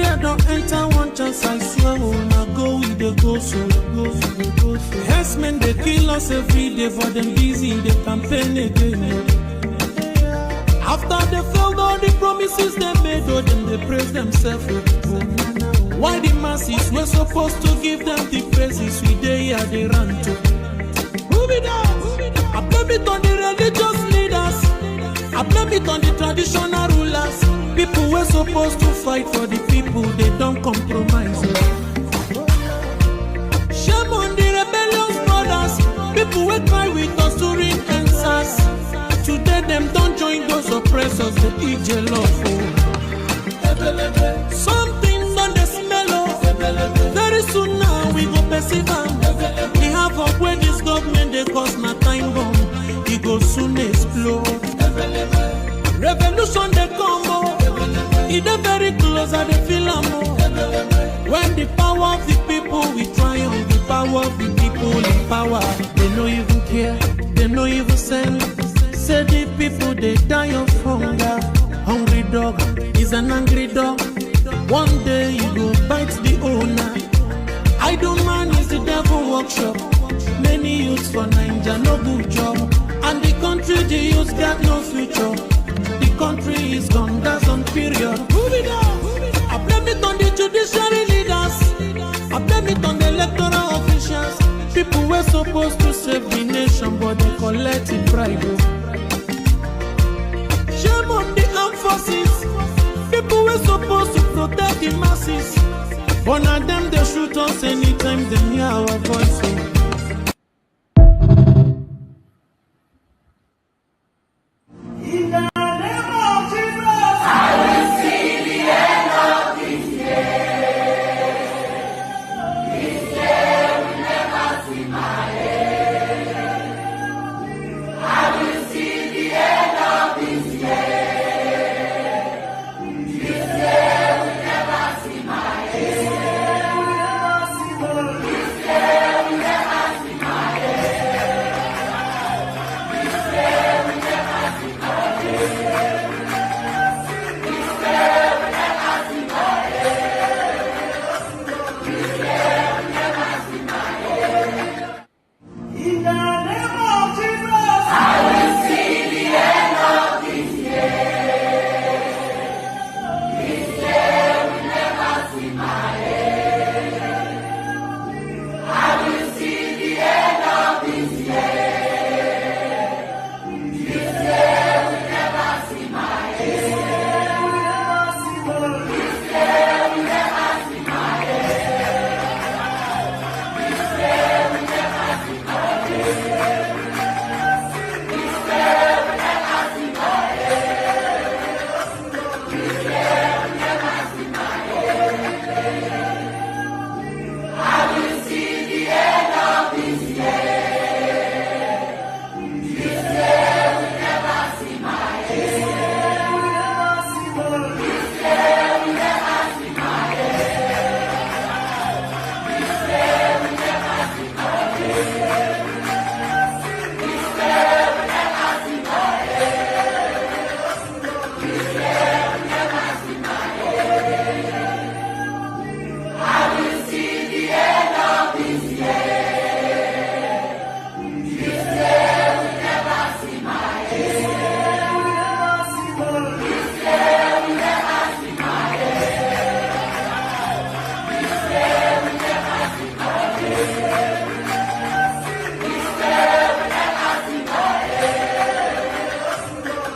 fear don't enter one chance, I swear, oh, now go with the go so. Herdsmen, they kill us every day, but them busy, they campaign again. After they failed all the promises they made, oh, then they praise themselves. Why the masses were supposed to give them the praises we they are they run to? Move it down. I blame it on the religious leaders. I blame it on the traditional rulers. People were supposed to fight for the people, they don't compromise. Shame on the rebellious brothers. People will cry with us during answers. Today them don't join those oppressors, they eat jealous. Something on the smell of. Very soon now we go perceive them. We have up where this government they cause my time bomb. It go soon explode. Revolution they come. It is very close at the film. When the power of the people we triumph, the power of the people in power. They no even care, they no even send. Say the people they die of hunger. Hungry dog is an angry dog. One day you go bite the owner. Idle man is the devil workshop. Many youths for Nigeria no good job. And the country the youths got no future. The country is gone, that's on period. Move it on. I blame it on the judiciary leaders. I blame it on the electoral officials. People were supposed to save the nation, but they collect in bribe. Shame on the armed forces. People were supposed to protect the masses. But now them they shoot us anytime they hear our voice. In the name of Jesus, I will see the end of this year. This year will never see my end. I will see the end of this year. This year will never see my end. This year will never see my end. This year will never see my in the name of Jesus, I will see the end of this year. This year will never see my end. I will see the end of this year. This year will never see my end. This year will never see my end. This year will never see my end. This year will never see my end. This year will never see my end. I will see the end of this year. This year will never see my end. This year will never see my end. This year will never see my end. This year will never see my end. This year will never see my end. I will see the end of this year. This year will never see my end. This year will never see my end. This year will never see my end. This year will never see my end.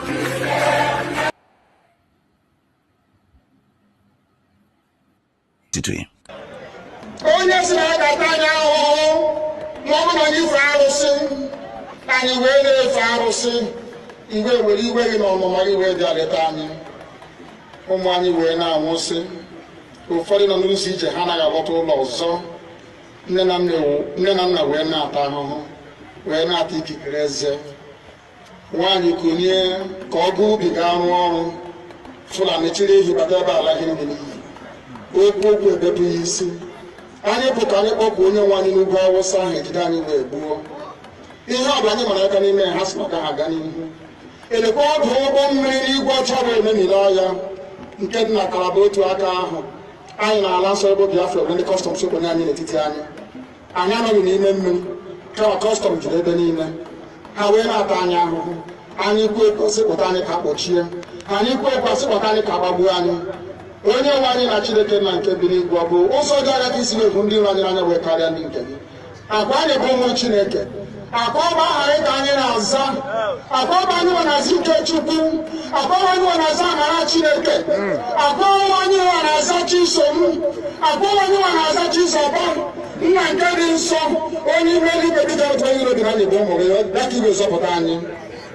This year will never. Onye si na agata anya ahụhụ ma ọ bụ na anyị fe arụsị anyị wee na-efe arụsị iwe were iwe gị na ọmụma gị wee bịa leta anyị ụmụ anyị wee na-anwụsị ụfọdụ nọ n'ụzọ ije ha anaghị alọta ụlọ ọzọ nne na nna wee na-ata ahụhụ wee na-ata ikikere eze nwaanyị kunye ka ọ gaa ubi ga arụ ọrụ Fulani chiri ehi bata ebe ala gị n'iyi okwu ebepụ ya isi anyị bụ ka anyị kpọpụ onye nwe anyị n'ugwu Awụsa ahụ ejide anyị wee gbuo ihe ọ bụ anyị mara aka n'ime ha si maka ha aga n'ihu elekwa ọdụ ụgbọ mmiri n'igwe ọcha bụ ememiri ọya nke dị na Kalaba otu aka ahụ anyị na-ala nsọ ebe Biafra bụ ndị kọstọm sokwenye anyị n'etiti anyị anọghị n'ime mmiri kama kọstọm juru ebe niile ha wee na-ata anyị ahụhụ anyị kwuo sịpụta anyị ka kpọchie anyị kwuo sịpụta anyị ka gbagbuo anyị onye nwe anyị na Chineke na nke bi n'igwe ọ bụ ụzọ dị aga ka isi na-ekwu ndị iro anyị n'anya wee karịa ndị nke gị akwa anyị bụ ụmụ Chineke akwa ọba aha anyị ka anyị na-aza akwa ọba anyị nwe na-aza ike Chukwu akwa ọba anyị nwe na-aza amara Chineke akwa ọba anyị nwe na-aza Chisom akwa ọba anyị nwe na-aza Chizọba nna nke dị nsọ onye ime eluigwe dịka otu onye iro dị na anyị bụ ụmụ gị bịa ka iwe zọpụta anyị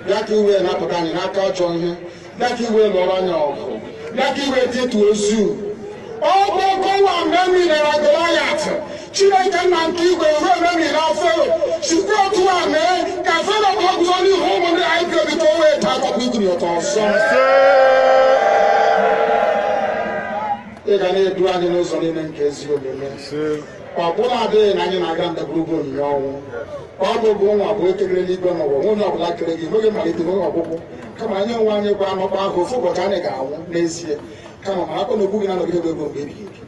bịa ka iwe napụta anyị n'aka ọjọọ ihe bịa ka iwe lụọrọ anyị ọgụ bịa ka iwe dịtụ ozu ọgbọgọwa mgbe mmiri Goliath Chineke nna nke igwe ruo mmiri Fero sikwa otu a mee ka Fero gbagụzọ n'ihu ụmụ ndị anyị bi obi ka o wee taa akwụkwọ ikiri ụtọ ọzọ ị ga na-edu anyị n'ụzọ niile nke ezi omume ọ bụla adịghị na anyị na-aga ndagwurugwu onyinye ọnwụ ọ bụ nwa bụ ekekere n'igwe n'ụwa nwunye ọbụla kere gị nweghị mmalite nweghị ọgwụgwụ kama anyị onwe anyị gwa anọkwa ahụ ofu ụbọchị anyị ga-anwụ n'ezie kama ma akpọ na okwu gị na-anọgide ego mgbe ebighị ebi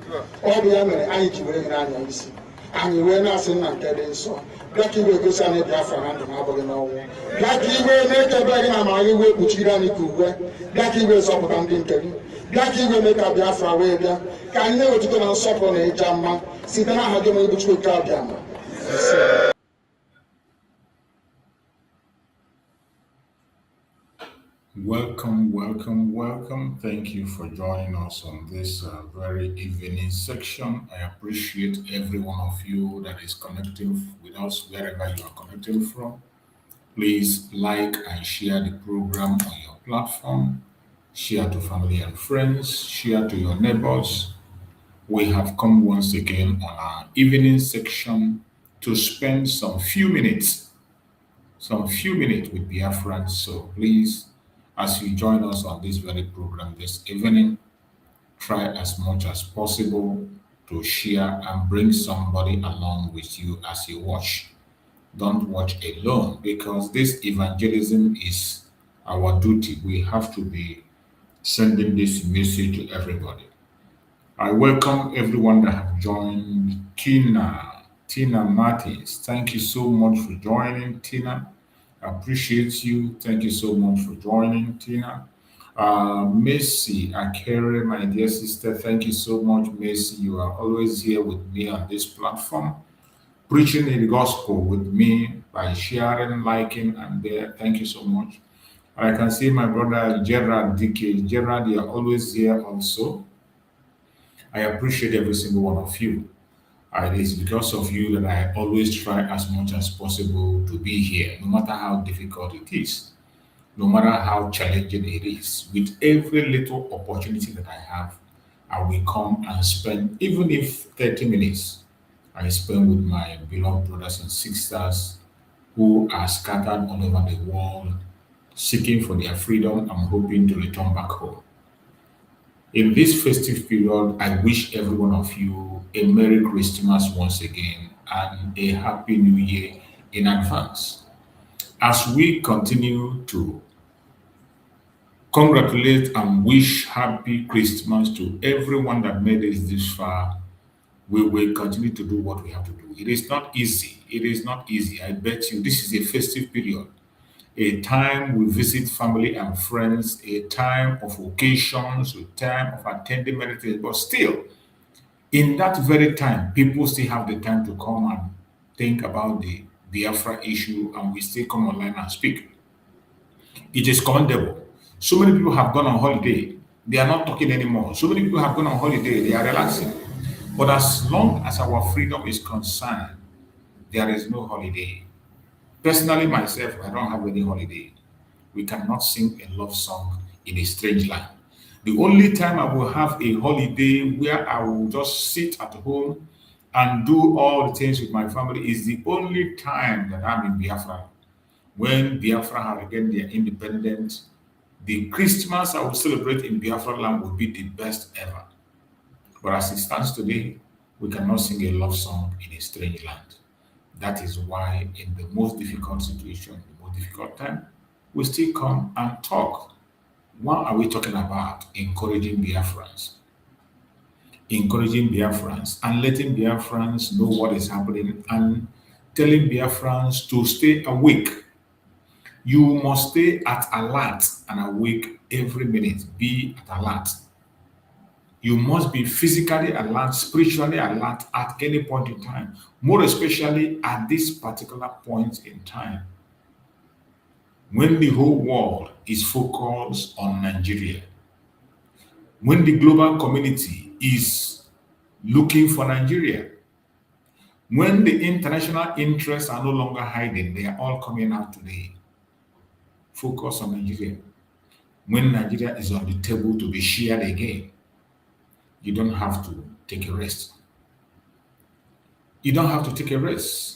ọ bụ ya mere anyị ji were gị n'anya isi anyị wee na-asị nna nke dị nsọ bịa ka iwe gosi anyị Biafra na ndụ na-abụghị n'ọnwụ bịa ka iwe na-ekebe gị na amara gị wee kpuchiri anyị ka uwe bịa ka iwe zọpụta ndị nke gị bịa ka iwe mee ka Biafra wee bịa ka anyị na-ewetụta na nsọpụrụ na ịja mma site n'aha gị onye bụ Chukwu abịa ma Welcome. Thank you for joining us on this very evening section. I appreciate every one of you that is connecting with us wherever you are connecting from. Please like and share the program on your platform. Share to family and friends. Share to your neighbors. We have come once again on our evening section to spend some few minutes with Biafrans. So please, as you join us on this very program this evening, try as much as possible to share and bring somebody along with you as you watch. Don't watch alone, because this evangelism is our duty. We have to be sending this message to everybody. I welcome everyone that have joined. Tina Martins, thank you so much for joining, Tina. I appreciate you. Thank you so much for joining, Tina. Mercy Akere, my dear sister, thank you so much, Mercy. You are always here with me on this platform, preaching the gospel with me by sharing, liking, and there. Thank you so much. I can see my brother Gerard DK. Gerard, you are always here also. I appreciate every single one of you. It is because of you that I always try as much as possible to be here, no matter how difficult it is, no matter how challenging it is. With every little opportunity that I have, I will come and spend, even if 30 minutes, I spend with my beloved brothers and sisters who are scattered all over the world, seeking for their freedom and hoping to return back home. In this festive period, I wish every one of you a Merry Christmas once again and a Happy New Year in advance. As we continue to congratulate and wish Happy Christmas to everyone that made it this far, we will continue to do what we have to do. It is not easy. I bet you this is a festive period. A time we visit family and friends, a time of occasions, a time of attending many things, but still, in that very time, people still have the time to come and think about the Biafra issue, and we still come online and speak. It is commendable. So many people have gone on holiday. They are not talking anymore. So many people have gone on holiday. They are relaxing. But as long as our freedom is concerned, there is no holiday. Personally, myself, I don't have any holiday. We cannot sing a love song in a strange land. The only time I will have a holiday where I will just sit at home and do all the things with my family is the only time that I'm in Biafra. When Biafra have regained their independence, the Christmas I will celebrate in Biafra land will be the best ever. But as it stands today, we cannot sing a love song in a strange land. That is why in the most difficult situation, the most difficult time, we still come and talk. What are we talking about? Encouraging Biafrans. encouraging Biafrans and letting Biafrans know what is happening and telling Biafrans to stay awake. You must stay at alert and awake every minute. Be at alert. You must be physically alert, spiritually alert at any point in time, more especially at this particular point in time when the whole world is focused on Nigeria, when the global community is looking for Nigeria, when the international interests are no longer hiding, they are all coming out today. Focus on Nigeria. When Nigeria is on the table to be shared again, you don't have to take a rest. You don't have to take a rest.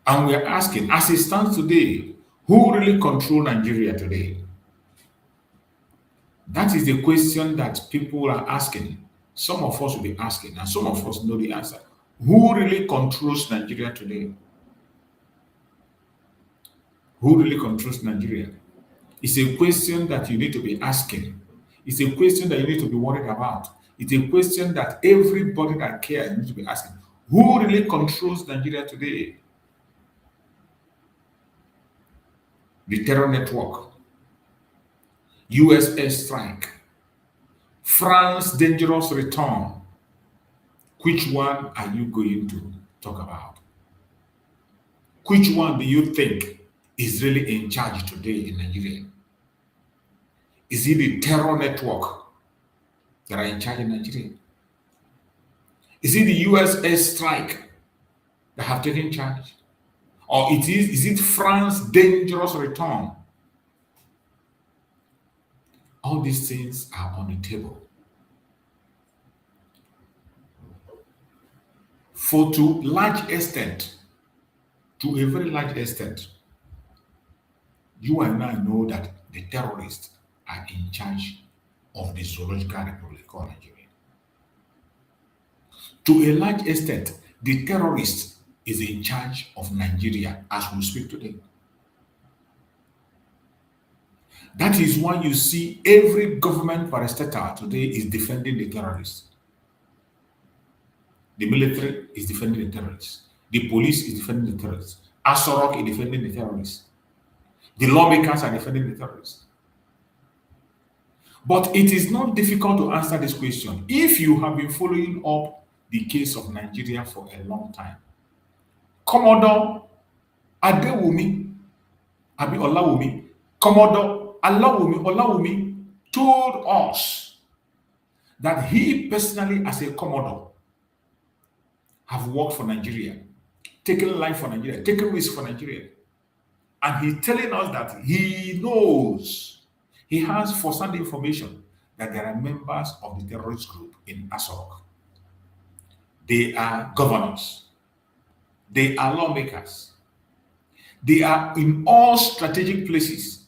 And we are asking, as it stands today, who really control Nigeria today? That is the question that people are asking. Some of us will be asking, and some of us know the answer. Who really controls Nigeria today? Who really controls Nigeria? It's a question that you need to be asking. It's a question that you need to be worried about. It's a question that everybody that cares needs to be asking. Who really controls Nigeria today? The terror network, US airstrike, France dangerous return. Which one are you going to talk about? Which one do you think is really in charge today in Nigeria? Is it the terror network that are in charge in Nigeria? Is it the US airstrike that have taken charge? Or is it France's dangerous return? All these things are on the table. For to a very large extent, you and I know that the terrorists are in charge of the Zoological Republic called Nigeria. To a large extent, the terrorist is in charge of Nigeria as we speak today. That is why you see every government parastatal today is defending the terrorists. The military is defending the terrorists. The police is defending the terrorists. Asorok is defending the terrorists. The lawmakers are defending the terrorists. But it is not difficult to answer this question if you have been following up the case of Nigeria for a long time. Commodore Adewumi, Commodore Olawumi told us that he personally, as a Commodore, have worked for Nigeria, taken life for Nigeria, taken risk for Nigeria. And he's telling us that he knows, he has first-hand information that there are members of the terrorist group in Asorok. They are governors. They are lawmakers. They are in all strategic places.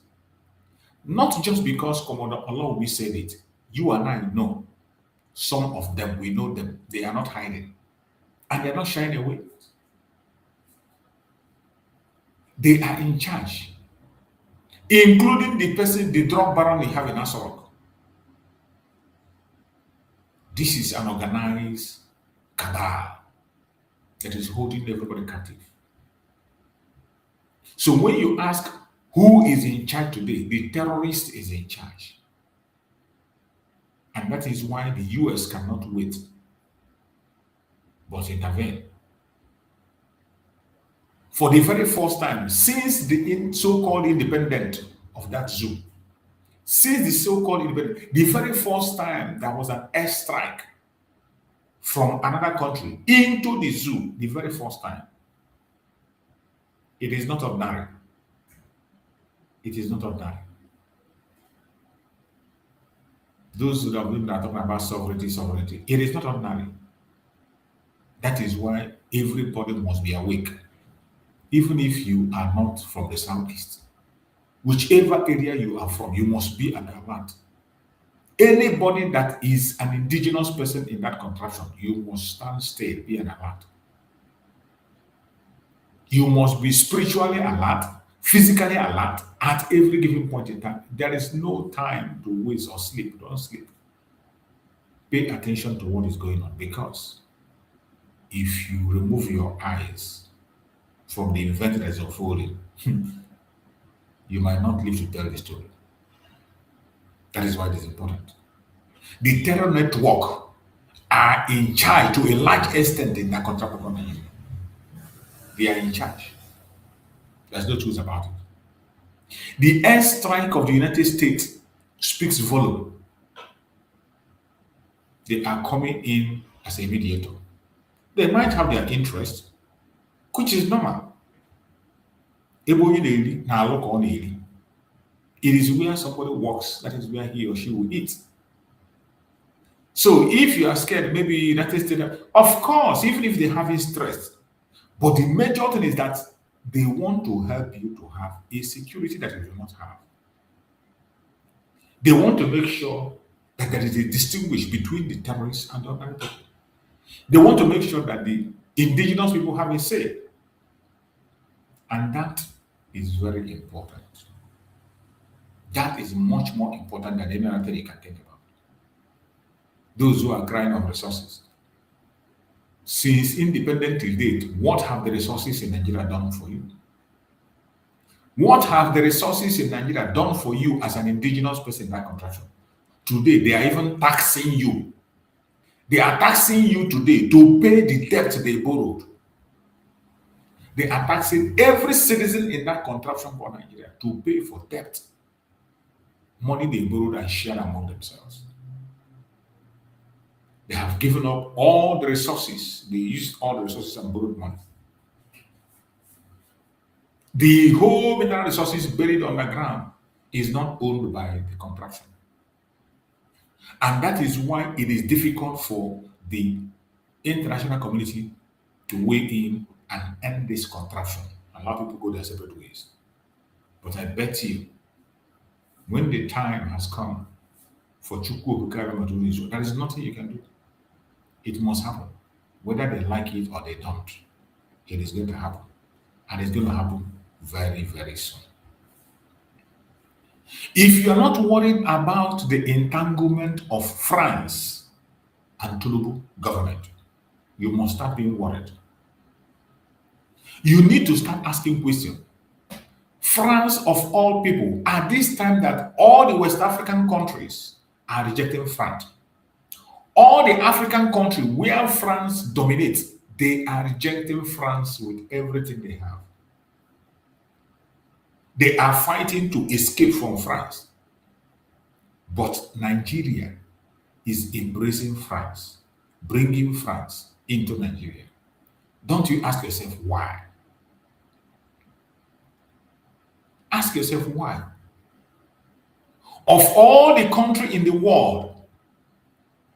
Not just because Commodore Olawumi said it. You and I know some of them. We know them. They are not hiding. And they are not shying away. They are in charge, including the drug baron they have in Asorok. This is an organized cabal that is holding everybody captive. So when you ask who is in charge today, the terrorist is in charge. And that is why the US cannot wait but intervene. For the very first time since the so-called independence of that zoo, since the so-called independence, the very first time there was an airstrike from another country into the zoo, the very first time. It is not ordinary. It is not ordinary. Those who are talking about sovereignty, it is not ordinary. That is why everybody must be awake. Even if you are not from the southeast, whichever area you are from, you must be an alert. Anybody that is an indigenous person in that contraption, you must stand still, be an alert. You must be spiritually alert, physically alert at every given point in time. There is no time to waste or sleep. Don't sleep. Pay attention to what is going on, because if you remove your eyes from the event that is unfolding, you might not live to tell the story. That is why it is important. The terror network are in charge to a large extent in that contract of Nigeria. They are in charge. There's no truth about it. The airstrike of the United States speaks volume. They are coming in as a mediator. They might have their interest, which is normal. Ebe onye na-eri na-alụ ka ọ na-eri. It is where somebody works, that is where he or she will eat. So if you are scared, maybe that is of course, even if they have interest, but the major thing is that they want to help you to have a security that you do not have. They want to make sure that there is a distinguish between the terrorists and the ordinary people. They want to make sure that the indigenous people have a say. And that is very important. That is much more important than any other thing you can think about. Those who are crying on resources. Since independent till date, what have the resources in Nigeria done for you? What have the resources in Nigeria done for you as an indigenous person in that contraction? Today, they are even taxing you. They are taxing you today to pay the debt they borrowed. They are taxing every citizen in that contraction for Nigeria to pay for debt. Money they borrowed and shared among themselves. They have given up all the resources. They used all the resources and borrowed money. The whole mineral resources buried underground is not owned by the contraction. And that is why it is difficult for the international community to weigh in and end this contraction and allow people go their separate ways. But I bet you, when the time has come for Chukwu Obukarama to do this, there is nothing you can do. It must happen. Whether they like it or they don't, it is going to happen. And it's going to happen very, very soon. If you are not worried about the entanglement of France and Tinubu government, you must start being worried. You need to start asking questions. France, of all people, at this time that all the West African countries are rejecting France, all the African countries where France dominates, they are rejecting France with everything they have. They are fighting to escape from France. But Nigeria is embracing France, bringing France into Nigeria. Don't you ask yourself why? Ask yourself why. Of all the countries in the world,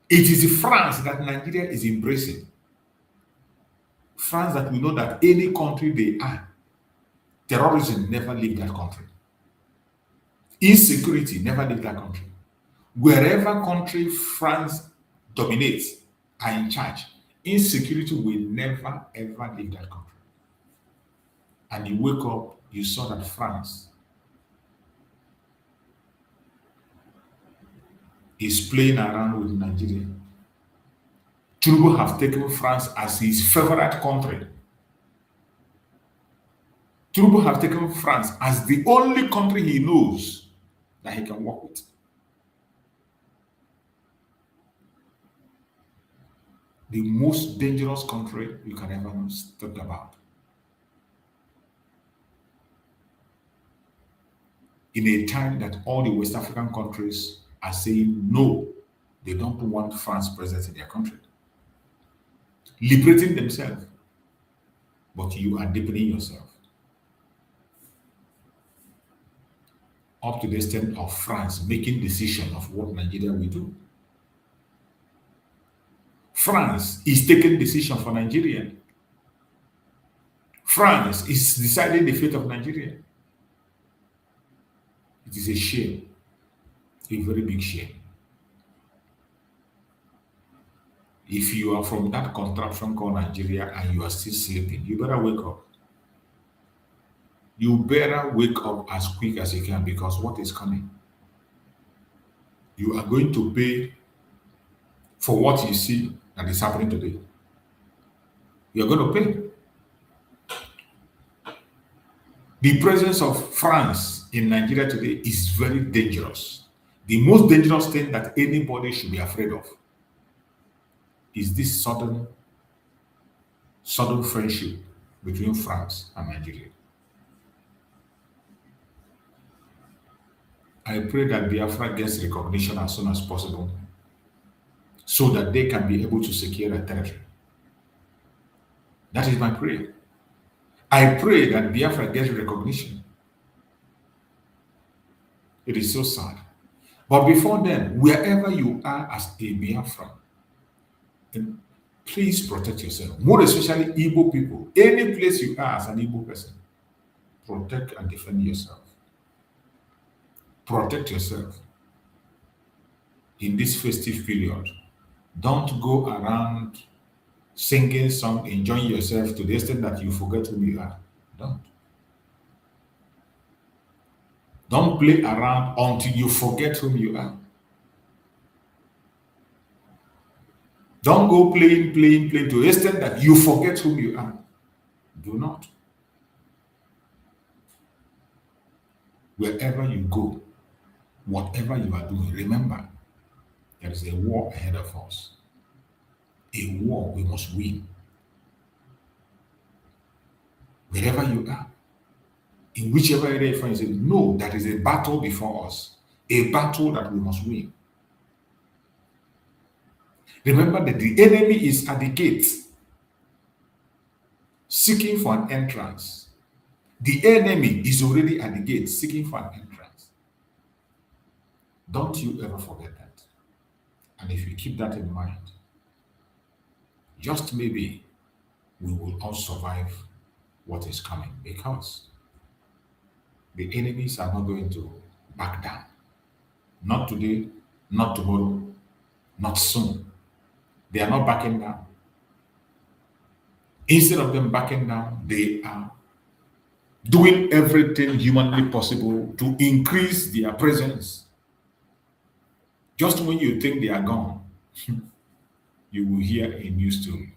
it is France that Nigeria is embracing. France that we know that any country they are, terrorism never leave that country. Insecurity never leave that country. Wherever country France dominates, are in charge, insecurity will never ever leave that country. And you wake up, you saw that France is playing around with Nigeria. Tinubu have taken France as his favorite country. Tinubu have taken France as the only country he knows that he can work with. The most dangerous country you can ever talk about. In a time that all the West African countries are saying no, they don't want France present in their country, liberating themselves, but you are deepening yourself. Up to the extent of France making decision of what Nigeria will do. France is taking decision for Nigeria. France is deciding the fate of Nigeria. It is a shame, a very big shame. If you are from that contraption called Nigeria and you are still sleeping, you better wake up. You better wake up as quick as you can, because what is coming? You are going to pay for what you see that is happening today. You're going to pay. The presence of France in Nigeria today is very dangerous. The most dangerous thing that anybody should be afraid of is this sudden friendship between France and Nigeria. I pray that Biafra gets recognition as soon as possible so that they can be able to secure a territory. That is my prayer. I pray that Biafra gets recognition. It is so sad. But before then, wherever you are as a Biafran, please protect yourself. More especially Igbo people. Any place you are as an Igbo person, protect and defend yourself. Protect yourself in this festive period. Don't go around singing song, enjoying yourself to the extent that you forget who you are. Don't play around until you forget whom you are. Don't go playing to the extent that you forget whom you are. Do not. Wherever you go, whatever you are doing, remember, there is a war ahead of us. A war we must win. Wherever you are, in whichever area you find yourself, know that is a battle before us, a battle that we must win. Remember that the enemy is at the gate, seeking for an entrance. The enemy is already at the gate, seeking for an entrance. Don't you ever forget that. And if you keep that in mind, just maybe we will all survive what is coming, because the enemies are not going to back down. Not today, not tomorrow, not soon. They are not backing down. Instead of them backing down, they are doing everything humanly possible to increase their presence. Just when you think they are gone, you will hear a new story.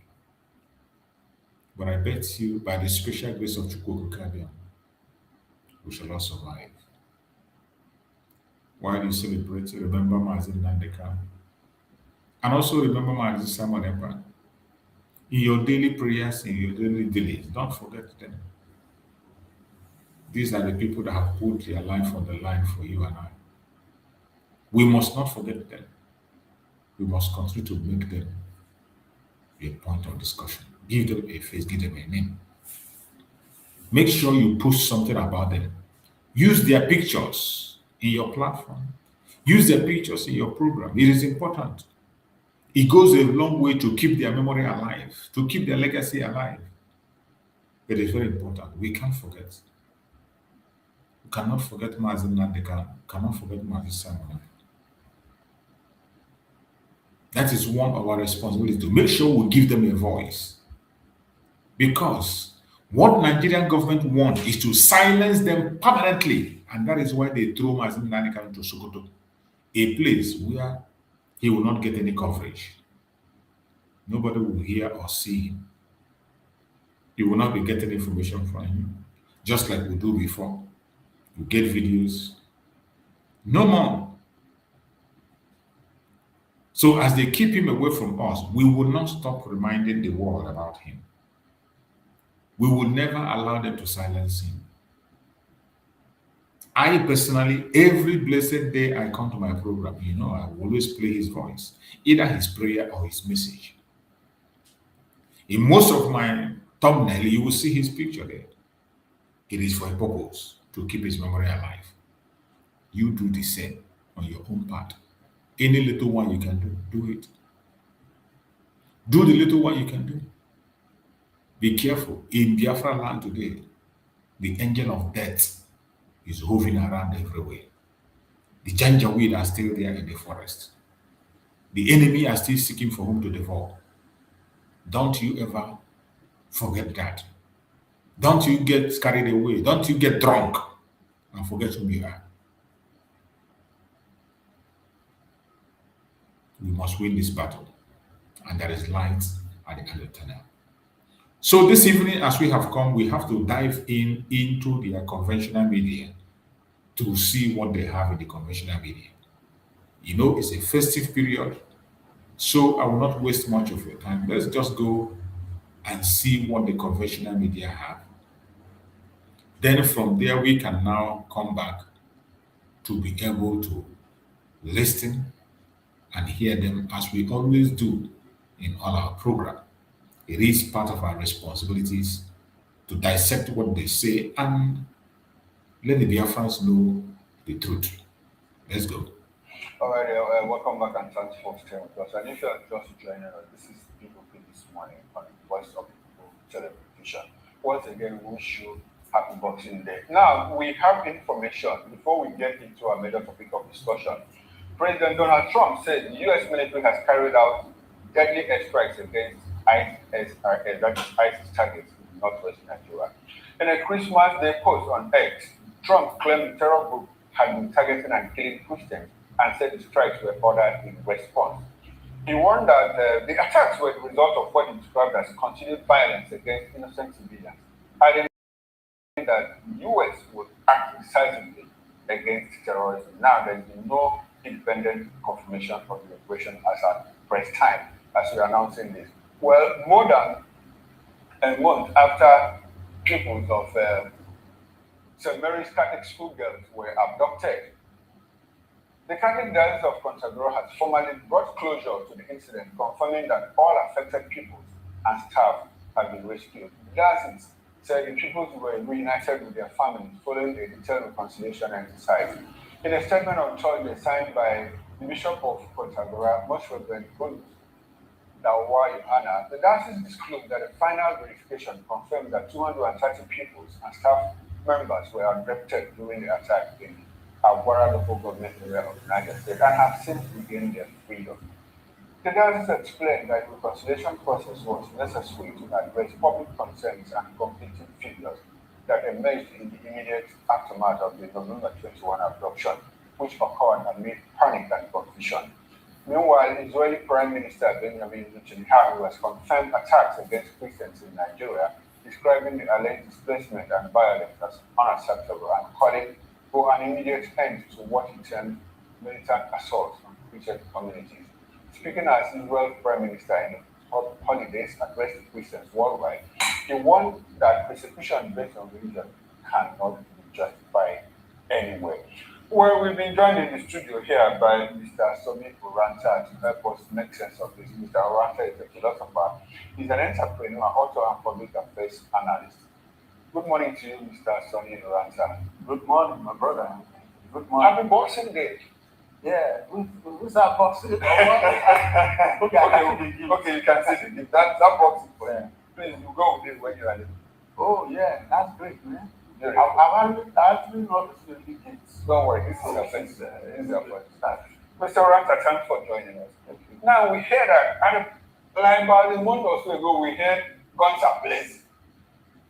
But I bet you, by the special grace of Chukwu, we shall all survive. While you celebrate, remember Mazin Nandeka. And also remember Mazin Samonepa. In your daily prayers, in your daily dealings, don't forget them. These are the people that have put their life on the line for you and I. We must not forget them. We must continue to make them a point of discussion. Give them a face, give them a name. Make sure you post something about them. Use their pictures in your platform. Use their pictures in your program. It is important. It goes a long way to keep their memory alive, to keep their legacy alive. It is very important. We can't forget. We cannot forget Mazin Nandeka. Cannot forget Mazin Simon. That is one of our responsibilities, to make sure we give them a voice. Because what Nigerian government wants is to silence them permanently. And that is why they throw Mazin Nandeka into Sokoto, a place where he will not get any coverage. Nobody will hear or see him. You will not be getting information from him, just like we do before. You get videos. No more. So as they keep him away from us, we will not stop reminding the world about him. We will never allow them to silence him. I personally, every blessed day I come to my program, I will always play his voice, either his prayer or his message. In most of my thumbnail, you will see his picture there. It is for a purpose, to keep his memory alive. You do the same on your own part. Any little one you can do it. Do the little one you can do. Be careful. In Biafra land today, the angel of death is hovering around everywhere. The Janjaweed are still there in the forest. The enemy are still seeking for whom to devour. Don't you ever forget that. Don't you get carried away. Don't you get drunk and forget who you are. We must win this battle. and there is light at the end of the tunnel. So this evening, as we have come, we have to dive into their conventional media to see what they have in the conventional media. You know, it's a festive period, so I will not waste much of your time. Let's just go and see what the conventional media have. Then from there, we can now come back to be able to listen and hear them as we always do in all our program. It is part of our responsibilities to dissect what they say and let the Biafrans know the truth. Let's go. All right, welcome back and thanks for staying with us. And if you are just joining us, this is People this morning on the Voice of People television. Once again, we wish you happy Boxing Day. Now, we have information before we get into our major topic of discussion. President Donald Trump said the U.S. military has carried out deadly airstrikes against ISIS, that is ISIS targets in northwest Nigeria. In a Christmas Day post on X, Trump claimed the terror group had been targeting and killing Christians and said the strikes were ordered in response. He warned that the attacks were the result of what he described as continued violence against innocent civilians, adding that the U.S. would act decisively against terrorism. Now, there is no independent confirmation of the operation as at press time, as we are announcing this. Well, more than a month after pupils of St. Mary's Catholic school girls were abducted, the Catholic Diocese of Consadero has formally brought closure to the incident, confirming that all affected pupils and staff have been rescued. The diocese said the pupils were reunited with their families following a detailed reconciliation exercise. In a statement on Thursday signed by the Bishop of Consadero, Most Reverend Bonus Dawa Yohana, the diocese disclosed that the final verification confirmed that 230 pupils and staff members were abducted during the attack in Abuara local government area of United States and have since regained their freedom. The diocese explained that the reconciliation process was necessary to address public concerns and conflicting figures that emerged in the immediate aftermath of the November 21 abduction, which occurred amid panic and confusion. Meanwhile, Israeli Prime Minister Benjamin Netanyahu has confirmed attacks against Christians in Nigeria, describing the alleged displacement and violence as unacceptable and calling for an immediate end to what he termed militant assaults on Christian communities. Speaking as Israel's Prime Minister in the holidays addressed to Christians worldwide, he warned that persecution based on religion cannot be justified anywhere. Well, we've been joined in the studio here by Mr. Somi Oranta to help us make sense of this. Mr. Oranta is a philosopher. He's an entrepreneur, author, and public affairs analyst. Good morning to you, Mr. Sonny Oranta. Good morning, my brother. Good morning. Happy Boxing Day. Yeah, who's that boxing? Okay, okay, you can say it. That boxing for you. Please, you go with it when you are living. Oh, yeah, that's great, man. Yeah. I've actually not listened to the kids. Don't worry, this is your first. This is your first time. Mr. Oranta, thanks for joining us. Now, we heard that, like about a month or so ago, we heard guns are blazing.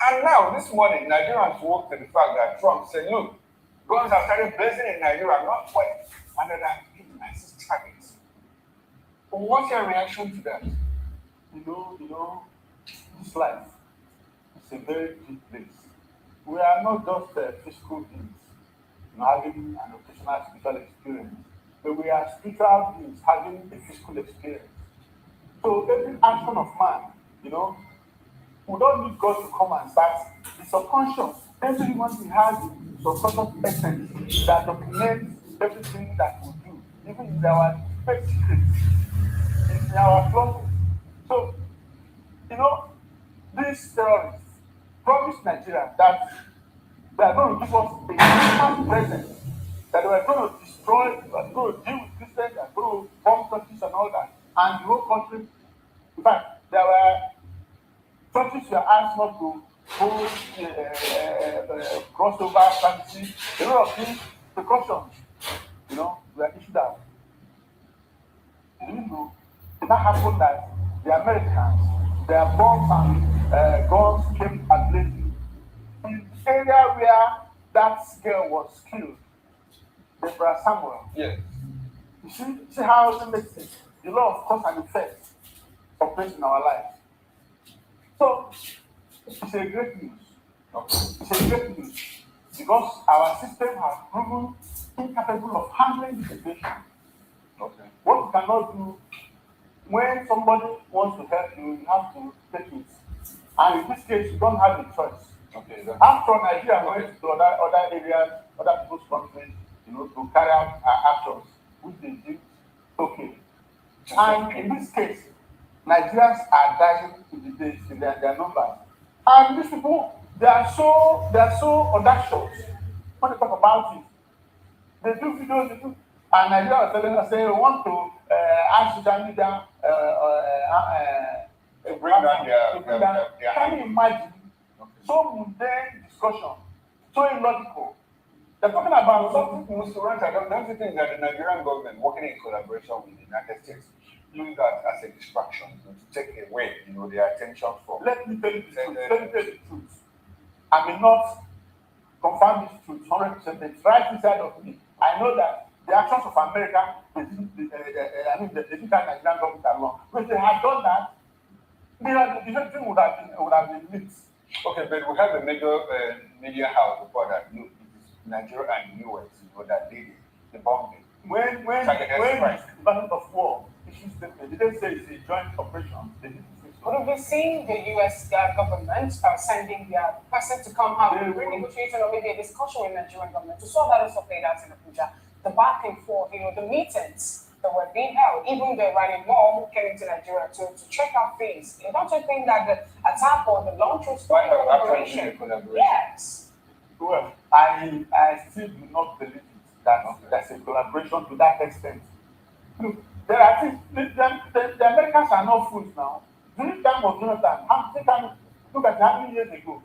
And now, this morning, Nigerians woke to the fact that Trump said, look, guns have started blazing in Nigeria, not quite, and that are hitting ISIS targets. What's your reaction to that? You know, this life is a very deep place. We are not just physical beings, having an occasional spiritual experience, but we are spiritual beings having a physical experience. So every action of man, we don't need God to come and start. The subconscious, everyone we have the subconscious essence that documents everything that we do, even in our best secrets, in our flaws. So, these terrorists promised Nigeria that they are going to give us a human presence, that they are going to destroy, they are going to deal with Christians, they are going to bomb churches and all that, and the whole country. In fact, there were churches were asked not to hold crossover strategy. A lot of these precautions, were issued out. You know, that happened that the Americans, their bombs and guns came ablating. In the area where that girl was killed, Deborah Samuel. Yes. You see how it makes it. The law of cause and effect. operates in our lives. So it's a great news. Okay. It's a great news because our system has proven incapable of handling the situation. Okay. What you cannot do when somebody wants to help you, you have to take it. And in this case, you don't have a choice. Okay. After Nigeria went to other areas, other people's countries, to carry out actions, which they did, okay. And in this case, Nigerians are dying in the days in their numbers. And these people, they are so audacious when they talk about it. They do videos, they do. And Nigeria was telling us, say, we want to ask social media bring down their Can you imagine? Okay. So mundane discussion, so illogical. They're talking about something, Mr. Ranta, don't you think that the Nigerian government, working in collaboration with the United States, use that as a distraction to take away, their attention from? Let me tell you the truth. I may not confirm this truth 100%. It's right inside of me. I know that the actions of America, they didn't have Nigerian government along. If they had done that, the thing would have been lit. Okay, but we have a major media house report that it is Nigeria and US, that did the bombing. When the Department of War issued statement, they didn't say it's a joint operation. They didn't say so. But we've seen the US government sending their person to come have a renegotiation or maybe a discussion with the Nigerian government. To solve that also played out in Abuja. The back and forth, the meetings that were being held, even the Iranian mom who came into Nigeria to check out things. Don't you think that the attack or the launch was collaboration? Yes. Well, I still do not believe it, that there's a collaboration to that extent. Look, there are things, the Americans are not fools now. During the time of Jonathan, look at how many years ago,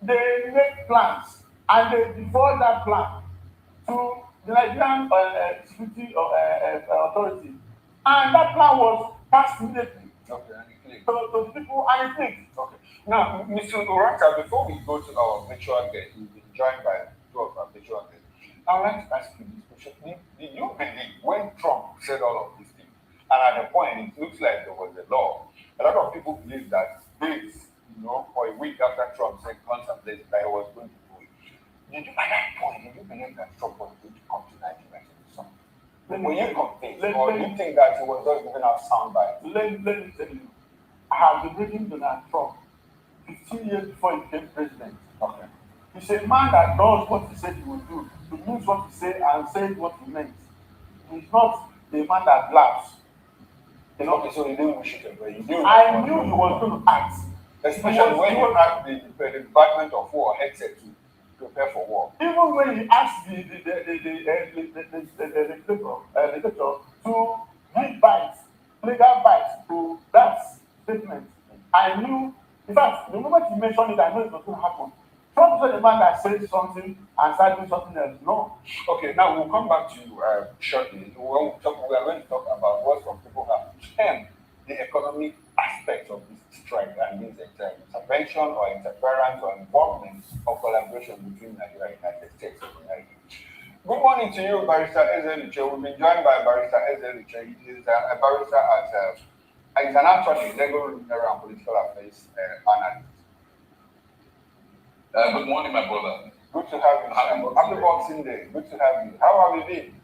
they make plans and they devote that plan to the Nigerian security authority. And that plan was passed immediately. Okay, to the people, and it clicked. Okay. Now, Mr. Uraka, before we go to our virtual guest, we've been joined by two of our virtual guests. I'd like to ask you this question. Did you believe when Trump said all of these things, and at the point it looks like there was a law, a lot of people believe that this, for a week after Trump said contemplate that he was going to do it. Did you, at that point, did you believe that Trump was going to come to Nigeria to do something? Were you convinced, or do you think that he was just giving out sound bites? Let me tell you, I have been reading Donald Trump 15 years before he became president. Okay. He's a man that does what he said he would do. He means what he said and said what he meant. He's not a man that laughs. So he didn't wish it away. I knew he was going to act. Especially when he had the Department of War headset to prepare for war. Even when he asked the legislator to give bites, legal bites to that statement, I knew. In fact, the moment he mentioned it, I knew it was going to happen. Trump is a man that says something and starts doing something else. No. Okay, now we'll come back to you shortly. We are going to talk about what some people have termed the economic aspects of this strike and this intervention or interference or involvement or collaboration between Nigeria and the United States of America. Good morning to you, Barrister Eze Luche. We've been joined by Barrister Eze Luche. He is a barrister at he's an attorney, legal, criminal, and political affairs analyst. Good morning, my brother. Good to have you. Happy Boxing Day. Good to have you. How have you been?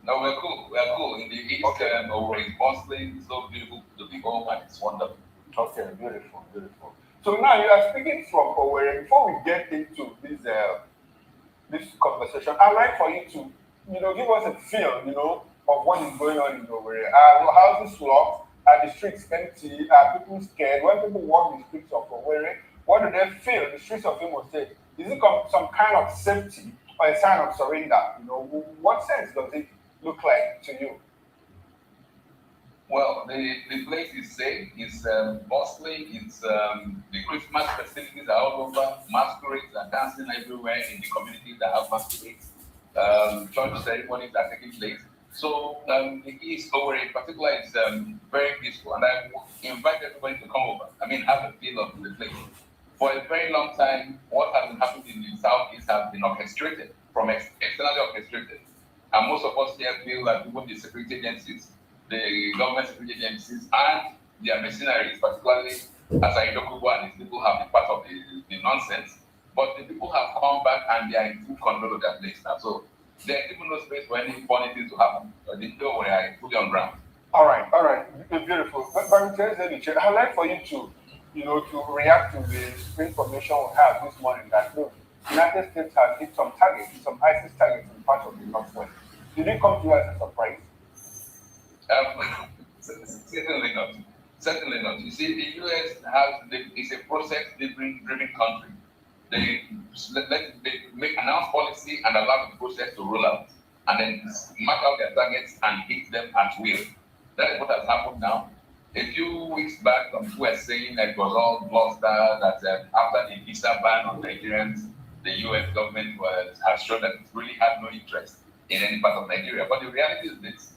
No, we're cool. We're cool. In the east, over in bustling, so beautiful to be home, and it's wonderful. Okay, beautiful, beautiful. So now you are speaking from Owerri. Before we get into this conversation, I'd like for you to, give us a feel, of what is going on in Owerri. Are houses locked? Are the streets empty? Are people scared? When people walk the streets of Owerri, what do they feel? The streets of Imo State? Is it some kind of safety or a sign of surrender? What sense does it look like to you? Well, the place is safe. It's bustling. It's the Christmas festivities are all over. Masquerades are dancing everywhere in the communities that have masquerades. Church ceremonies are taking place. So the East Owerri in particular is very peaceful, and I invite everybody to come over. Have a feel of the place. For a very long time, what has been happening in the Southeast has been externally orchestrated. And most of us here feel that even the security agencies the government security agencies and their mercenaries, particularly as Dokubo and his people have been part of the nonsense. But the people have come back and they are in full control of their place now. So there's even no space for any funny things to happen. They know we are fully on ground. All right. Beautiful. But I'd like for you to, to react to the information we have this morning that look, the United States has hit some targets, some ISIS targets in part of the Northwest. Did it come to you as a surprise? Certainly not. Certainly not. You see, the US is a process-driven country. They announce policy and allow the process to roll out, and then mark out their targets and hit them at will. That is what has happened now. A few weeks back, some people were saying that it was all bluster, that after the visa ban on Nigerians, the US government has shown that it really had no interest in any part of Nigeria. But the reality is this: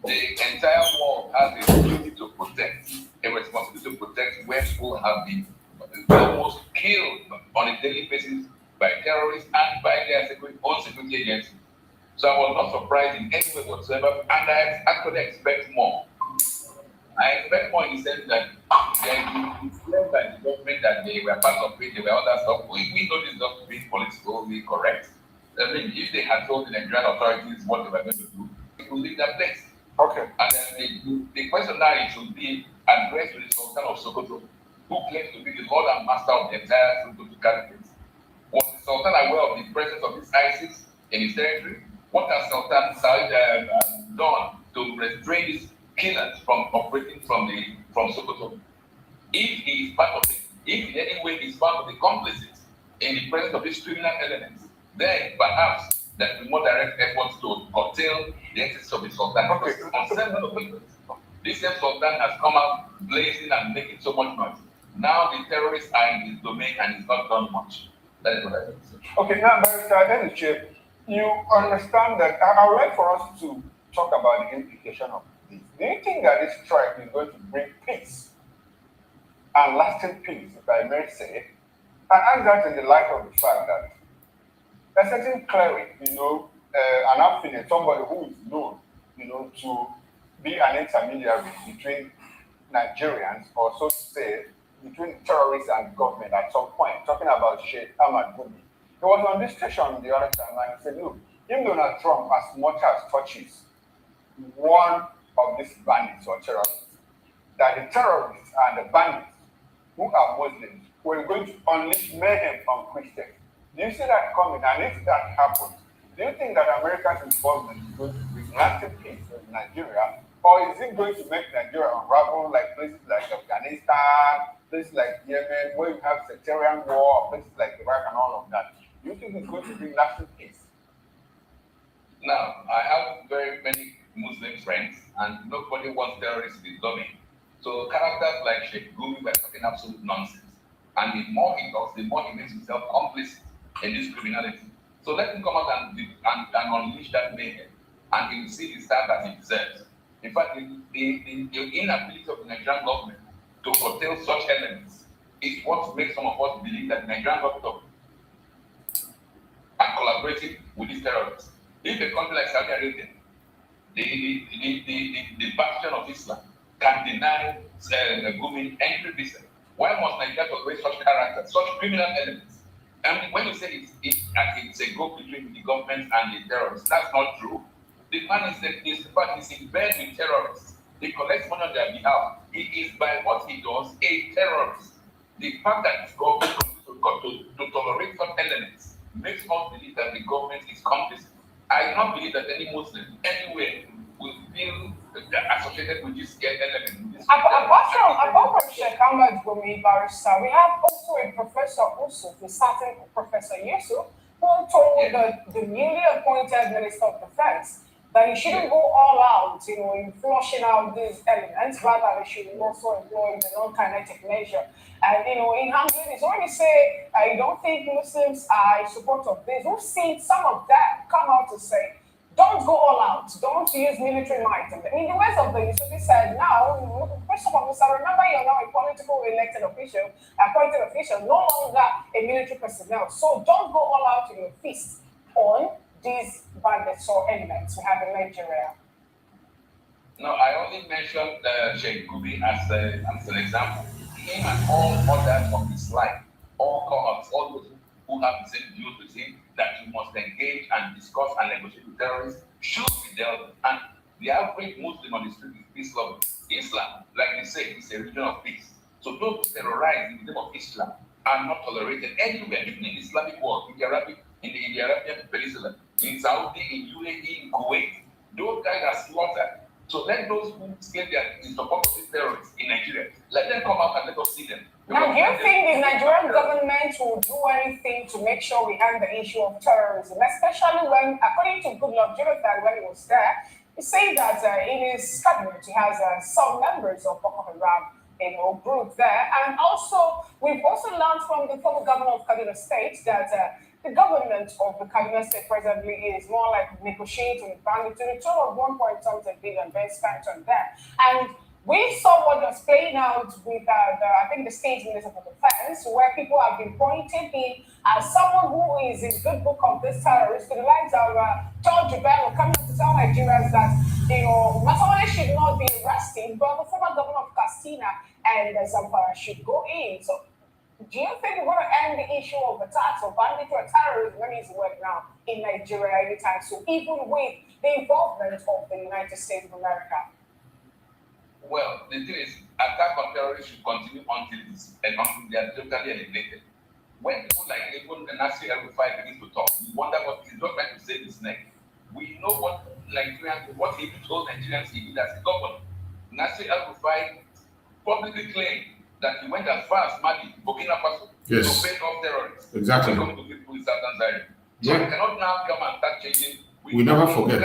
the entire world has a duty to protect, a responsibility to protect where people have been almost killed on a daily basis by terrorists and by their own security agencies. So I was not surprised in any way whatsoever, and I actually expect more. I expect more in the sense that they claimed by the government that they were part of it, they were other stuff. We know this is not being politically correct. I mean, if they had told the Nigerian authorities what they were going to do, it would leave that place. Okay. And then the question now it should be addressed to the Sultan of Sokoto, who claims to be the Lord and Master of the entire Sokoto Caliphate. Was the Sultan aware of the presence of this ISIS in his territory? What has Sultan Said done to restrain these killers from operating from Sokoto? If he is part of it, if in any way he is part of the complicit in the presence of these criminal elements, then perhaps there will be more direct efforts to curtail the existence of the Sultan. Okay. On several occasions, this same Sultan has come out blazing and making so much noise. Now the terrorists are in his domain and he's not done much. That is what I think. Okay, now, Barrister, you understand that I would like for us to talk about the implication of this. Do you think that this strike is going to bring peace and lasting peace, if I may say? I ask that in the light of the fact that a certain cleric, an affiliate, somebody who is known, to be an intermediary between Nigerians, or so to say, between terrorists and government at some point, talking about Sheikh Ahmad Gumi. He was on this station the other time and he said, look, if Donald Trump as much as touches one of these bandits or terrorists, that the terrorists and the bandits who are Muslims were going to unleash mayhem on Christians. Do you see that coming? And if that happens, do you think that America's involvement is going to bring lasting peace in Nigeria? Or is it going to make Nigeria unravel like places like Afghanistan, places like Yemen, where you have sectarian war, places like Iraq and all of that? Do you think it's going to bring lasting peace? Now, I have very many Muslim friends, and nobody wants terrorists in his domain. So characters like Sheikh Gumi were talking absolute nonsense. And the more he talks, the more he makes himself complicit in this criminality. So let him come out and unleash that mayhem, and he will see the stand that he deserves. In fact, the inability of the Nigerian government to curtail such elements is what makes some of us believe that the Nigerian government are collaborating with these terrorists. If a country like Saudi Arabia, the bastion of Islam, can deny Gumi entry visa, why must Nigeria tolerate such characters, such criminal elements? And when you say it's a go between the government and the terrorists, that's not true. The man is in bed with terrorists. He collects money on their behalf. He is, by what he does, a terrorist. The fact that his government continues to tolerate some elements makes us believe that the government is complicit. I do not believe that any Muslim anywhere will feel associated with this element. Apart from Sheikh Ahmad Gumi, Barrister, we have also a professor, the certain Professor Yusuf, who told the newly appointed Minister of Defense that he shouldn't go all out, in flushing out these elements, rather they should also employ the non-kinetic measure. And, in handling this, when you say, I don't think Muslims are in support of this, we've seen some of them come out to say, don't go all out, don't use military might. In the words of the Yusufi said, now, first of all, remember you're now a political elected official, appointed official, no longer a military personnel. So don't go all out in your fist on these bandits or elements we have in Nigeria. No, I only mentioned Sheikh Kubi as an example. Him and all others of his life, all co-ops, all those who have the same views with him, that you must engage and discuss and negotiate with terrorists, should be dealt with. And the average Muslim on the street is peace loving. Islam, like they say, is a religion of peace. So those who terrorize in the name of Islam are not tolerated anywhere, even in the Islamic world, in the Arabian Peninsula, in Saudi, in UAE, in Kuwait. Those guys are slaughtered. So let those who say they are in support of these terrorists in Nigeria, let them come out and let us see them. Now, do you think the Nigerian government will do anything to make sure we end the issue of terrorism, especially when, according to Goodluck Jonathan, when he was there, he said that in his cabinet he has some members of Boko Haram, group there, and also we've also learned from the former governor of Kaduna State that the government of the Kaduna State presently is more like negotiating with bandits to the tune of 1.something billion being spent on them. And we saw what was playing out with I think the state minister of defense, where people have been pointing him as someone who is in good book of this terrorist, to the likes of George Bello coming to tell Nigerians that Masawane should not be arrested, but the former governor of Castina and Zamfara should go in. So, do you think we're going to end the issue of attacks or banditry or terrorism when it's work now in Nigeria anytime soon, even with the involvement of the United States of America? Well, the thing is, attack on terrorists should continue until they are totally eliminated. When people like even the Nasir El-Rufai begin to talk, we wonder what he's not trying to save his neck. We know what he told Nigerians he did as a governor. Nasir El-Rufai publicly claimed that he went as far as Mali, Burkina Faso, to pay off terrorists. Exactly. To come to people in Southern Zaire. So we cannot now come and start changing. We never forget.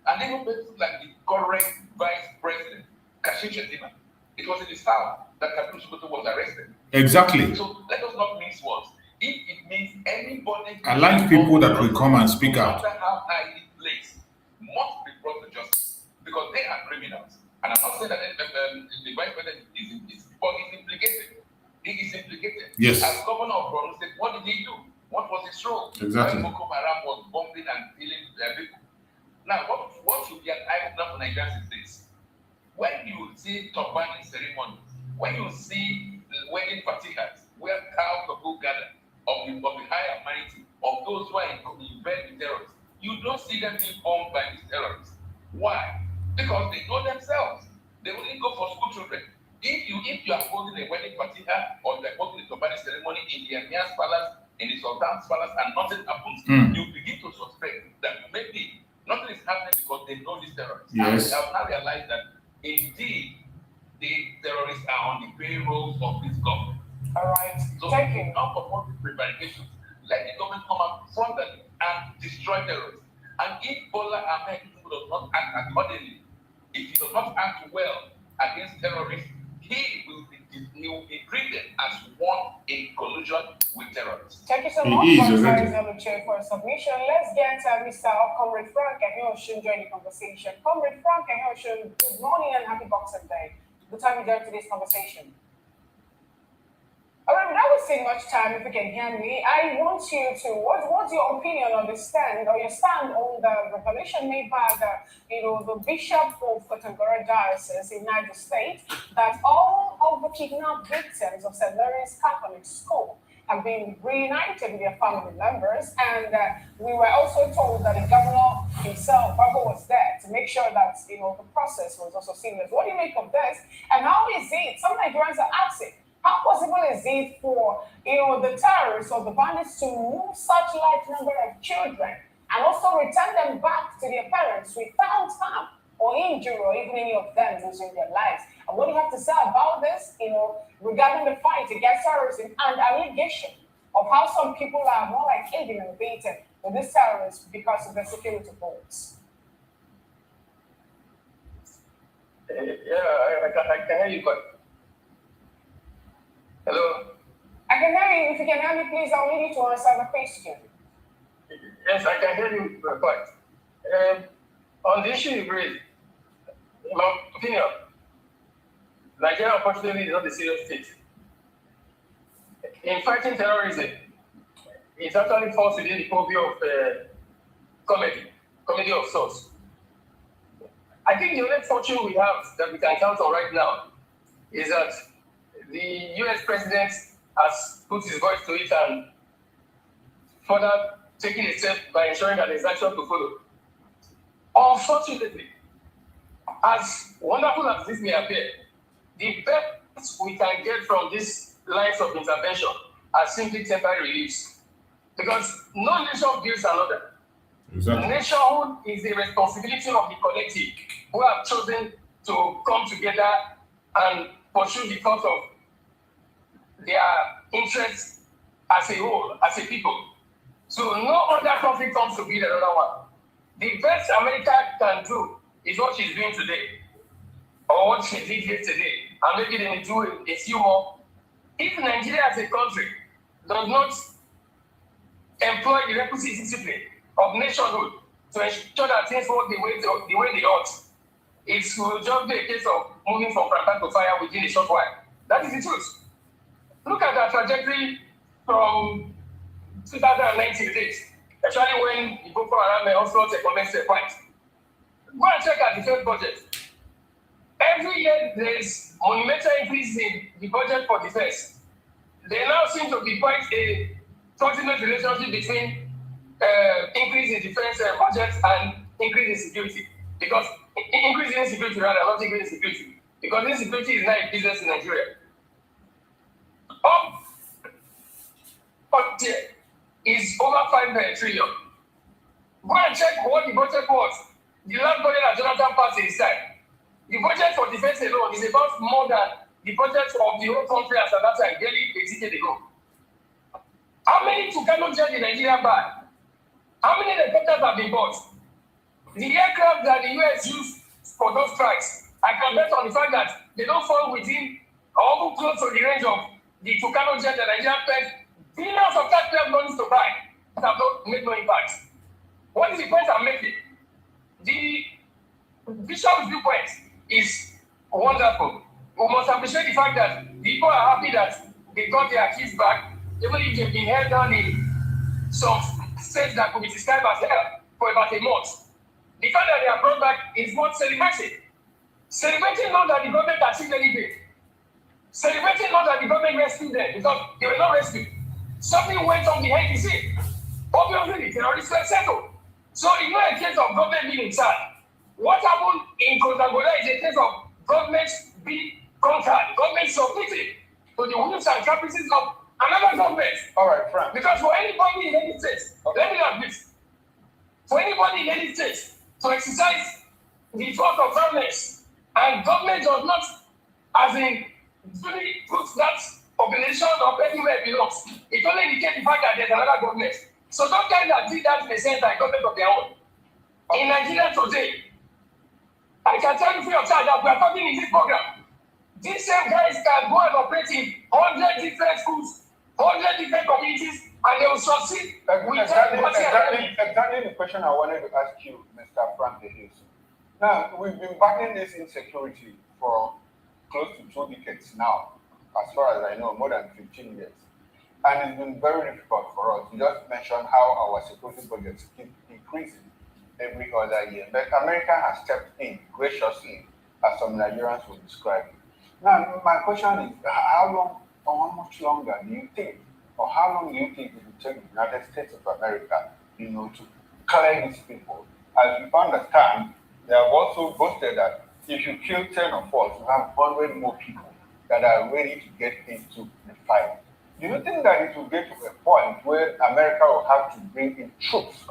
And even people like the current vice president, Kashim Shettima, it was in the south that Kabir Sokoto was arrested. Exactly. So let us not mince words. If it means anybody, I like people that will come and speak out. No matter how highly placed, must be brought to justice because they are criminals. And I'm not saying that the vice president is implicated. He is implicated. Yes. As governor of Borno State, what did he do? What was his role? Exactly. When Boko Haram was bombing and killing people. Now, what should be an eye-opener for Nigerians is this. When you see turbaning ceremonies, when you see wedding fatihas, where crowds of people gather of the higher humanity, of those who are in bed with terrorists, you don't see them being bombed by these terrorists. Why? Because they know themselves. They only go for school children. If you are holding a wedding fatiha or you are holding a turbaning ceremony in the Emir's palace, in the Sultan's palace, and nothing happens, you begin to suspect that maybe nothing is happening because they know these terrorists. Yes. And they have now realized that indeed, the terrorists are on the payrolls of this government. All right. So, Thank you. not for prevarications. Let the government come out frontally and destroy terrorists. And if Bola Ahmed does not act accordingly, if he does not act well against terrorists, he will be treated as one in collusion with terrorists. Thank you so much, Chair, for a submission. Let's get Mr. Comrade Frank Ehioshun join the conversation. Comrade Frank Ehioshun, good morning and happy Boxing Day. Good time you join today's conversation. All right, without wasting much time, if you can hear me, I want you to, what's your opinion on the stand, or your stand on the revelation made by the Bishop of Katangara Diocese in Niger State, that all of the kidnapped victims of St. Mary's Catholic School have been reunited with their family members, and we were also told that the governor himself, Babo, was there to make sure that the process was also seamless. What do you make of this, and how is it? Some Nigerians are asking, how possible is it for the terrorists or the bandits to move such large number of children and also return them back to their parents without harm or injury or even any of them losing their lives? And what do you have to say about this, regarding the fight against terrorism and allegation of how some people are more like aiding and abetting with these terrorists because of their security votes? Yeah, I can hear you, but hello? I can hear you. If you can hear me, please, I'll need you to answer the question. Yes, I can hear you quite. On the issue you raised, in my opinion, Nigeria, unfortunately, is not a serious state. In fighting terrorism, it actually falls within the purview of comedy of sorts. I think the only fortune we have that we can count on right now is that the US president has put his voice to it and further taking a step by ensuring that there's action to follow. Unfortunately, as wonderful as this may appear, the best we can get from these lines of intervention are simply temporary reliefs. Because no nation builds another. Exactly. Nationhood is the responsibility of the collective who have chosen to come together and pursue the cause of their interests as a whole, as a people. So no other country comes to build another one. The best America can do is what she's doing today, or what she did yesterday, and maybe they will do a few more. If Nigeria as a country does not employ the requisite discipline of nationhood to ensure that things work the way they ought, it will just be a case of moving from fire to fire within a short while. That is the truth. Look at the trajectory from 2019 to date, especially when the Boko Haram also commenced a fight. Go and check out the first budget. Every year there is monumental increase in the budget for defense. There now seems to be quite a proximate relationship between increase in defense budget and increase in security. Because increase in insecurity rather, not increase in security. Because insecurity is not a business in Nigeria. Up there is over 5 trillion. Go and check what the budget was. The last budget that Jonathan passed in his time. The budget for defense alone is about more than the budget of the whole country as at that time, barely a decade ago. How many Tucano jets in Nigeria buy? How many helicopters have been bought? The aircraft that the US used for those strikes, I can bet on the fact that they don't fall within or even close to the range of the Tucano jet that Nigeria spent billions of taxpayer money to buy that have not made no impact. What is the point I'm making? The Bishop's viewpoint is wonderful. We must appreciate the fact that people are happy that they got their kids back, even if they've been held down in some states that could be described as hell for about a month. The fact that they are brought back is worth celebrating. Celebrating not that the government achieved anything. Celebrating not that the government rescued them because they were not rescued. Something went on behind the scene. Obviously, the terrorists were settled. So it's not a case of government being inside. What happened in Kosangola is a case of government being conquered, government submitting to the whims and caprices of another government. All right, Frank. Because for anybody in any state, let me have this. For anybody in any state to exercise the force of violence, and government does not, as in, really put that organization or person where it belongs, it only indicates the fact that there's another government. So those guys that did that may say that government of their own. In Nigeria today, I can tell you free of charge that we are talking in this program. These same guys can go and operate in 100 different schools, 100 different communities, and they will succeed. Exactly the question I wanted to ask you, Mr. Frank Ngerous. Now, we've been battling this insecurity for close to 2 decades now, as far as I know, more than 15 years. And it's been very difficult for us. You just mentioned how our security budgets keep increasing every other year. But America has stepped in graciously, as some Nigerians will describe it. Now, my question is, how long or how much longer do you think, or how long do you think it will take the United States of America, to clear these people? As you understand, they have also boasted that if you kill 10 of us, you have 100 more people that are ready to get into the fight. Do you think that it will get to a point where America will have to bring in troops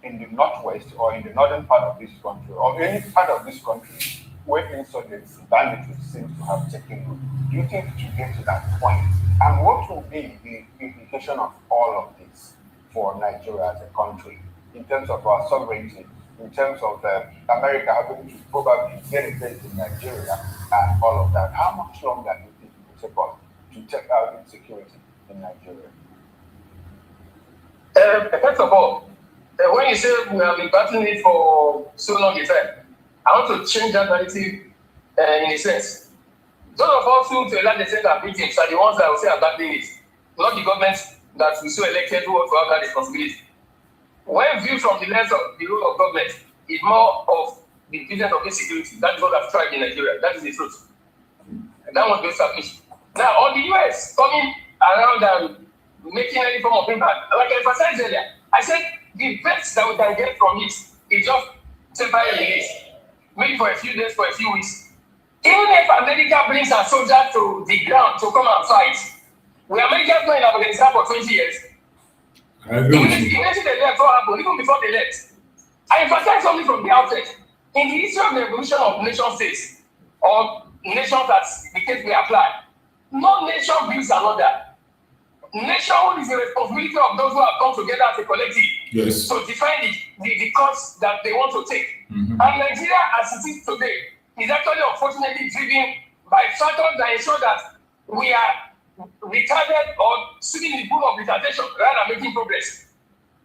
in the northwest or in the northern part of this country, or any part of this country where insurgency, banditry seems to have taken root? Do you think it will get to that point? And what will be the implication of all of this for Nigeria as a country, in terms of our sovereignty, in terms of America having to probably get a base in Nigeria and all of that? How much longer do you think it will take us to take out insecurity in Nigeria? First of all, when you say we have been battling it for so long a time, I want to change that narrative in a sense. Those of us who, to a large extent, are victims are the ones that will say are battling it, not the government that we so elected who want to have that responsibility. When viewed from the lens of the role of government, it's more of the business of insecurity. That is what I've tried in Nigeria. That is the truth. And that was the established. Now, on the US coming around and making any form of impact, like I emphasized earlier, I said the best that we can get from it is just temporary release, maybe for a few days, for a few weeks. Even if America brings a soldier to the ground to come and fight, we Americans know in Afghanistan for 20 years. Immediately they left, what happened? Even before they left, I emphasize something from the outset. In the history of the evolution of nation states, or nations as the case we apply, no nation builds another. Nationhood is the responsibility of those who have come together as a collective to define the course that they want to take. And Nigeria, as it is today, is actually unfortunately driven by factors that ensure that we are retarded or swimming in the pool of retardation rather than making progress.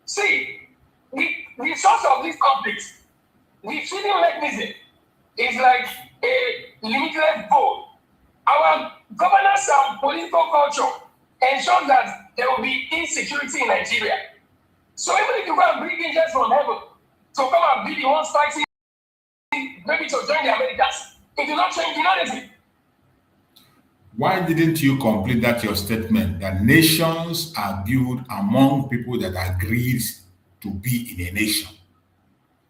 See, the source of this conflict, the feeding mechanism, is like a limitless bowl. Our governance and political culture ensures that there will be insecurity in Nigeria. So even if you go and bring angels from heaven to come and be the ones fighting, maybe to join the Americans, it will not change the narrative. Why didn't you complete that your statement that nations are built among people that agreed to be in a nation?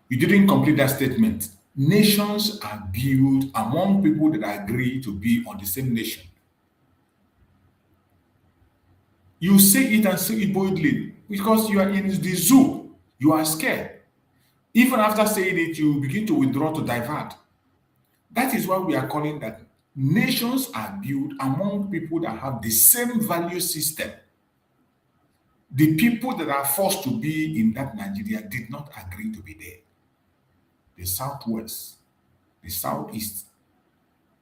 You didn't complete that statement. Nations are built among people that agree to be on the same nation. You say it and say it boldly because you are in the zoo. You are scared. Even after saying it, you begin to withdraw to divert. That is why we are calling that nations are built among people that have the same value system. The people that are forced to be in that Nigeria did not agree to be there. The Southwest, the Southeast,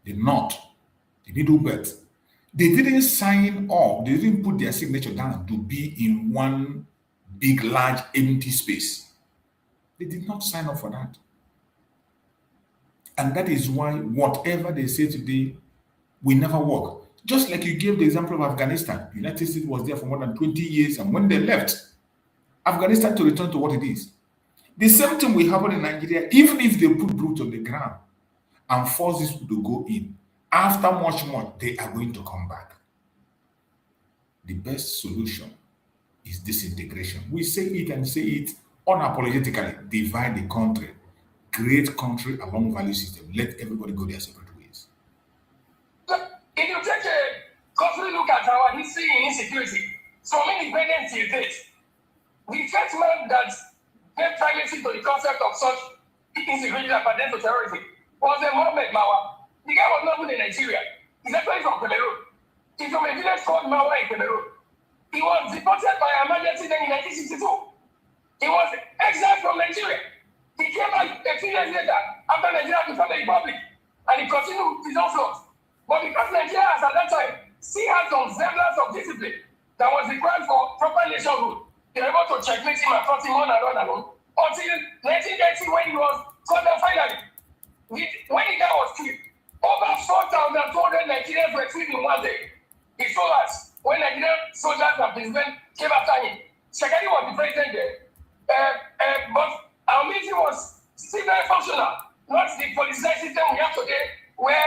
the North, the Middle Belt, they didn't sign up, they didn't put their signature down to be in one big, large, empty space. They did not sign up for that. And that is why whatever they say today will never work. Just like you gave the example of Afghanistan. The United States was there for more than 20 years, and when they left, Afghanistan to return to what it is. The same thing will happen in Nigeria, even if they put boots on the ground and force these people to go in. After much more, they are going to come back. The best solution is disintegration. We say it and say it unapologetically. Divide the country, create country along value system. Let everybody go their separate ways. If you take a closely look at our history in insecurity, so many independence till date, the first man that gave primacy to the concept of such insecurity that pertains to terrorism was Mohammed Mawa. The guy was not even in Nigeria. He's actually from Cameroon. He's from a village called Mawa in Cameroon. He was deported by emergency then in 1962. He was exiled from Nigeria. He came back a few years later after Nigeria became a republic, and he continued his own flaws. But because Nigeria at that time still had some semblance of discipline that was required for proper nation rule, they were able to checkmate him and fought him on and on and on until 1980 when he was caught down finally. When the guy was killed, over 4,200 Nigerians were killed in one day. He told us when Nigerian soldiers and policemen came after him. Shagari was the president there. But our military was still very functional, not the politicized system we have today, where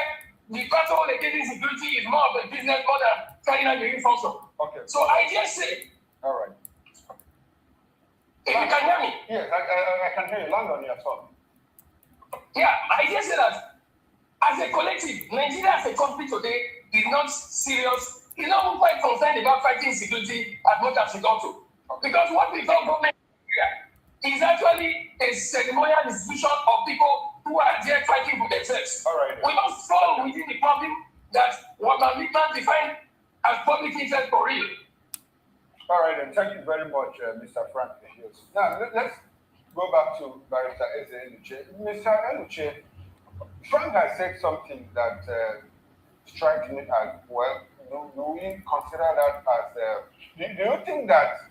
the battle against insecurity is more of a business more than carrying out the real function. Okay. So I just say, all right. If you can hear me. Yes, I can hear you. Land on your tongue. Yeah, I just say that as a collective, Nigeria as a country today is not serious. It's not quite concerned about fighting insecurity as much as it ought to. Because what we call government is actually a ceremonial institution of people who are there fighting for themselves. All right. We must fall within the problem that what we can define as public interest for real. All right, and thank you very much, Mr. Frank. Now, let's go back to Barrister Eze Eluche. Mr. Eluche, Frank has said something that strikes me as well. Do we consider that as, do you think that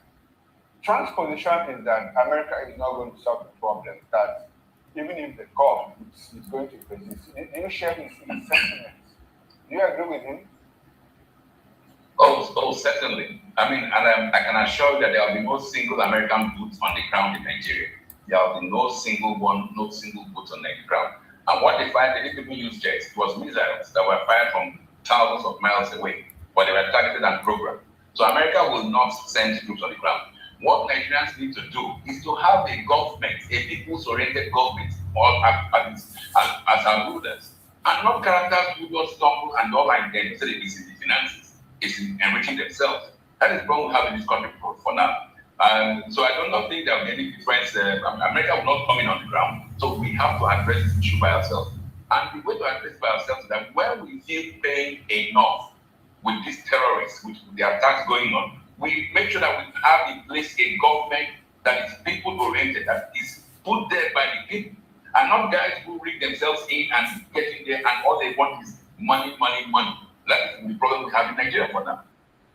transposition is that America is not going to solve the problem, that even if they come, it's going to persist? Do you share his sentiments? Do you agree with him? Oh, certainly. I mean, and I can assure you that there will be no single American boots on the ground in Nigeria. There will be no single one, no single boot on the ground. And what they find, they didn't even use jets. It was missiles that were fired from thousands of miles away, but they were targeted and programmed. So America will not send troops on the ground. What Nigerians need to do is to have a government, a people's-oriented government, or as our rulers, and not characters who just stumble and all like them say it's in the finances, it's in enriching themselves. That is the problem we have in this country for now. So I do not think there will be any difference. America will not come in on the ground. So we have to address this issue by ourselves. And the way to address it by ourselves is that when we feel pain enough with these terrorists, with the attacks going on, we make sure that we have in place a government that is people-oriented, that is put there by the people, and not guys who rig themselves in and get in there and all they want is money, money, money. That is the problem we have in Nigeria for now.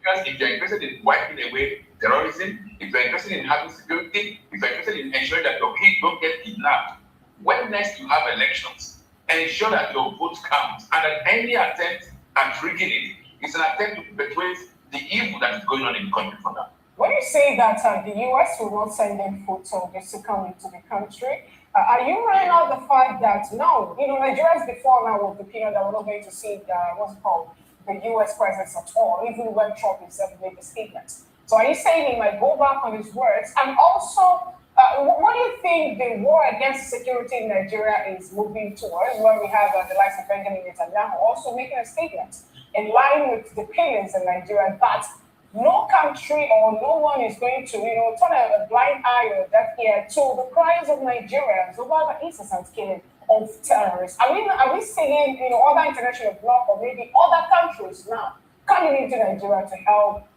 Because if you're interested in wiping away terrorism, if you're interested in having security, if you're interested in ensuring that your kids don't get kidnapped, when next you have elections, ensure that your vote counts and that any attempt at rigging it is an attempt to perpetuate the evil that is going on in the country for now. When you say that the US will not send in food soldiers to come into the country, are you running out the fact that no, Nigerians before now was the opinion that we're not going to see the US presence at all, even when Trump himself made the statement. So are you saying he might go back on his words? And also, what do you think the war against security in Nigeria is moving towards when we have the likes of Benjamin Netanyahu also making a statement in line with the opinions in Nigeria that no country or no one is going to, turn a blind eye or deaf ear to the cries of Nigerians over the incessant killing of terrorists? Are we seeing, other international bloc or maybe other countries now coming into Nigeria to help,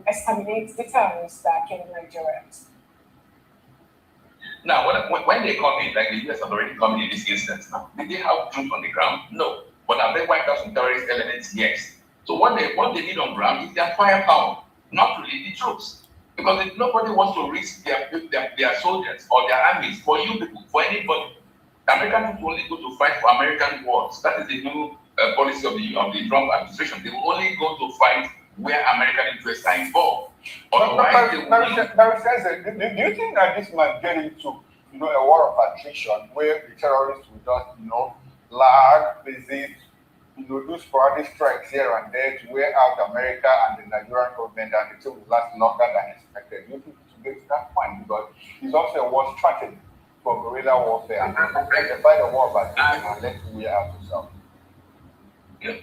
exterminate the terrorists that are killing Nigerians? Now, when they come in, like the US have already come in this instance now, did they have troops on the ground? No. But have they wiped out some terrorist elements? Yes. So what they need on ground is their firepower, not really the troops. Because if nobody wants to risk their soldiers or their armies for you people, for anybody. The American people only go to fight for American wars. That is the new policy of the Trump administration. They will only go to fight where American interests are involved. Otherwise, do you think that this might get into a war of attrition where the terrorists will just lag, visit, do sporadic strikes here and there to wear out America and the Nigerian government, and it will last longer than expected? Do you think it will get to that point? Because it's also a war strategy for guerrilla warfare. And they fight a war of attrition and let you wear out yourself.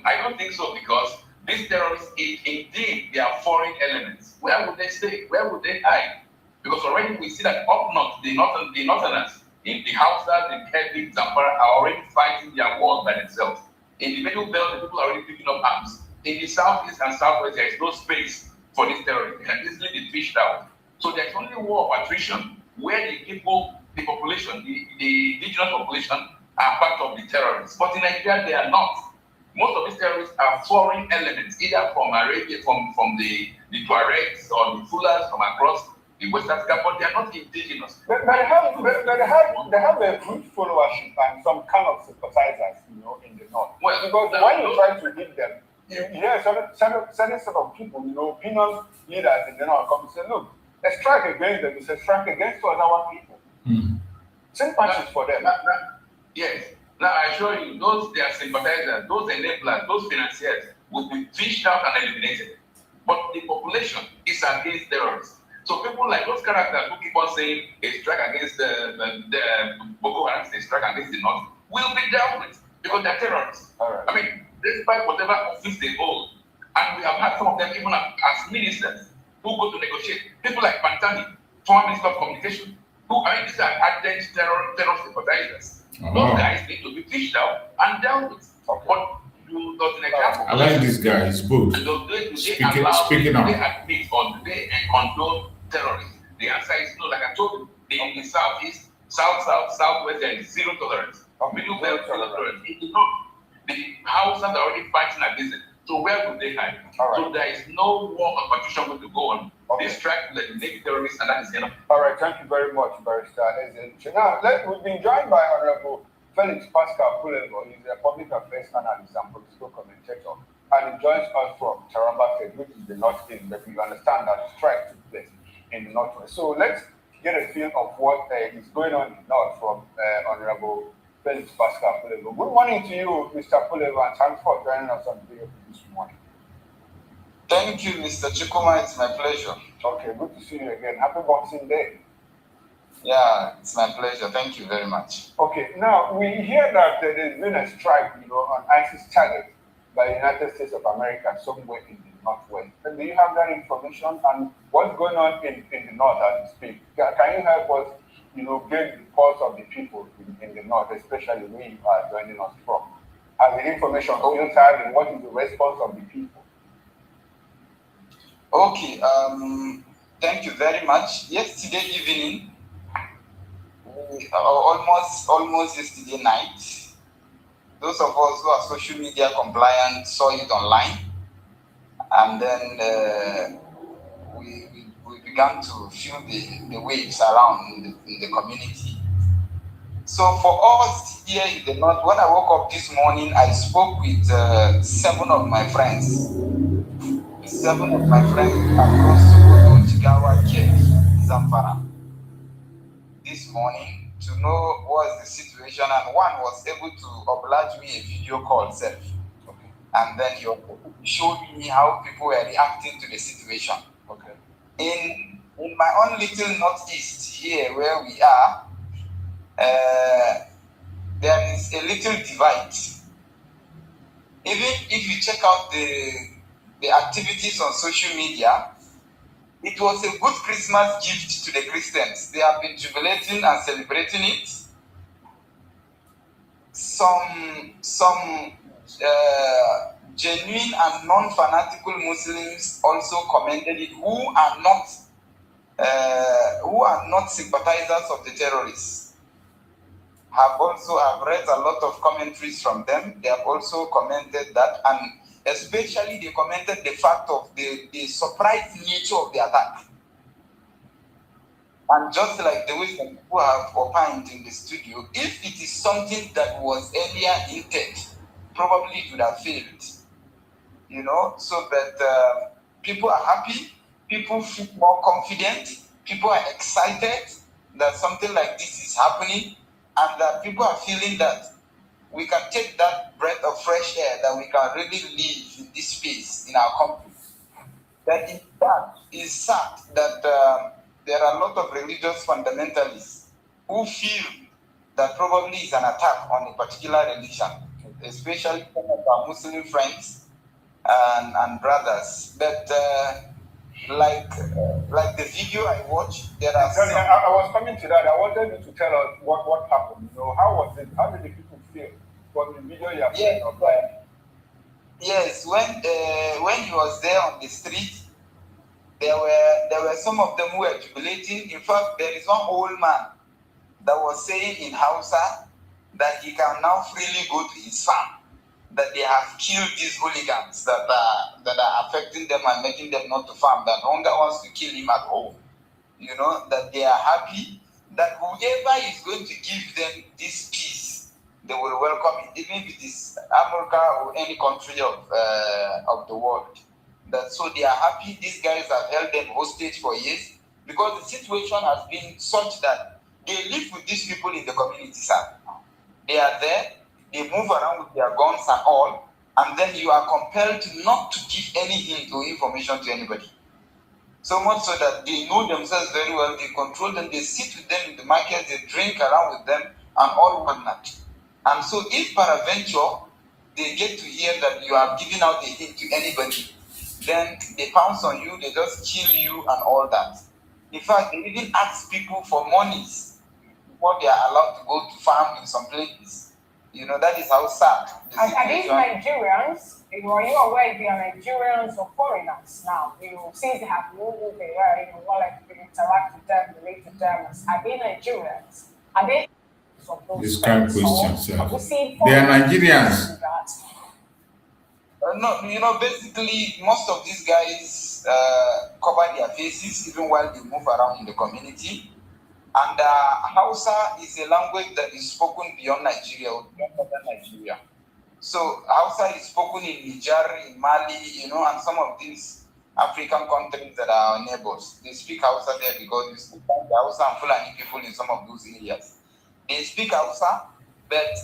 I don't think so, because these terrorists, indeed, they are foreign elements. Where would they stay? Where would they hide? Because already we see that up north, the northerners, in the Hausas, the Kebbi, Zamfara, are already fighting their wars by themselves. In the middle belt, the people are already picking up arms. In the southeast and southwest, there is no space for these terrorists. They can easily be fished out. So there's only war of attrition where the people, the population, the indigenous population are part of the terrorists. But in Nigeria, they are not. Most of these terrorists are foreign elements, either from Arabia, from the Tuaregs or the Fullers from across the West Africa, but they are not indigenous. But they have a good followership and some kind of sympathizers, in the north. Well, because when you try to hit them, you hear certain sort of people, opinion leaders in the north come and say, look, let's strike against them. It's a strike against us, our people. Sympathies for them. Yes. Now I assure you, their sympathizers, those enablers, those financiers will be fished out and eliminated. But the population is against terrorists. So people like those characters who keep on saying a strike against the Boko Haram, a strike against the North, will be dealt with because they're terrorists. Right. I mean, despite whatever office they hold, and we have had some of them even as ministers who go to negotiate. People like Pantani, former Minister of Communication, these are ardent terror sympathizers. Those guys need to be fished out and dealt with. But you got an example. I like this guy. It's good. Speaking on. Do they admit or do they condone terrorism? The answer is no. Like I told you, in the southeast, southwest, there is zero tolerance. Middle belt, zero tolerance. In the north, the Hausas are already fighting against it. So where would they hide? Right. So there is no war of partition going to go on. This strike will eliminate terrorists, and that is enough. All right, thank you very much, Barrister. Now, we've been joined by Honorable Felix Pascal Pulevo. He's a public affairs analyst and political commentator, and he joins us from Taraba State, which is the northeast, but we understand that the strike took place in the northwest. So let's get a feel of what is going on in the North from Honorable Felix Pascal Pulevo. Good morning to you, Mr. Pulevo, and thanks for joining us on the video this morning. Thank you, Mr. Chukuma. It's my pleasure. Okay, good to see you again. Happy Boxing Day. Yeah, it's my pleasure. Thank you very much. Okay, now we hear that there's been a strike, on ISIS target by the United States of America somewhere in the Northwest. And do you have that information? And what's going on in the North as we speak? Can you help us, get the pulse of the people in the North, especially where you are joining us from? Has the information filtered, and what is the response of the people? Okay, thank you very much. Yesterday evening, almost yesterday night, those of us who are social media compliant saw it online, and then we began to feel the waves around in the community. So for us here in the North, when I woke up this morning, I spoke with 7 of my friends. 7 of my friends across Sokoto, Jigawa, Kebbi, Zamfara this morning to know what's the situation, and one was able to oblige me a video call self. Okay. And then he showed me how people were reacting to the situation. Okay. In my own little northeast here where we are, there is a little divide. Even if you check out the activities on social media, it was a good Christmas gift to the Christians. They have been jubilating and celebrating it. Some genuine and non-fanatical Muslims also commended it, who are not sympathizers of the terrorists. I've read a lot of commentaries from them. They have also commented that, and especially they commented the fact of the surprise nature of the attack. And just like the way some people have opined in the studio, if it is something that was earlier hinted, probably it would have failed. So that people are happy, people feel more confident, people are excited that something like this is happening, and that people are feeling that we can take that breath of fresh air, that we can really live in this space in our country. That in fact is sad that there are a lot of religious fundamentalists who feel that probably is an attack on a particular religion, especially some of our Muslim friends and brothers. But like the video I watched, there are some... I was coming to that. I wanted you to tell us what happened. How was it? How did the people feel from the video you have seen online? Yes, when he was there on the street, there were some of them who were jubilating. In fact, there is one old man that was saying in Hausa that he can now freely go to his farm, that they have killed these hooligans that are affecting them and making them not to farm, that hunger wants to kill him at home. That they are happy that whoever is going to give them this peace, they will welcome it, even if it is America or any country of the world. So they are happy. These guys have held them hostage for years because the situation has been such that they live with these people in the community, sir. They are there, they move around with their guns and all, and then you are compelled not to give any hint or information to anybody. So much so that they know themselves very well, they control them, they sit with them in the market, they drink around with them, and all whatnot. And so if peradventure they get to hear that you have given out a hint to anybody, then they pounce on you, they just kill you and all that. In fact, they even ask people for monies before they are allowed to go to farm in some places. That is how sad the situation. Are these Nigerians? Are you aware if they are Nigerians or foreigners now? Since they have moved there, more like they interact with them, relate to them. Are they Nigerians? Are they of those This kind of question, sir. They are Nigerians. No, basically, most of these guys cover their faces even while they move around in the community. And Hausa is a language that is spoken beyond Nigeria, or beyond northern Nigeria. So Hausa is spoken in Niger, in Mali, and some of these African countries that are our neighbors. They speak Hausa there because you speak the Hausa and Fulani people in some of those areas. They speak Hausa, but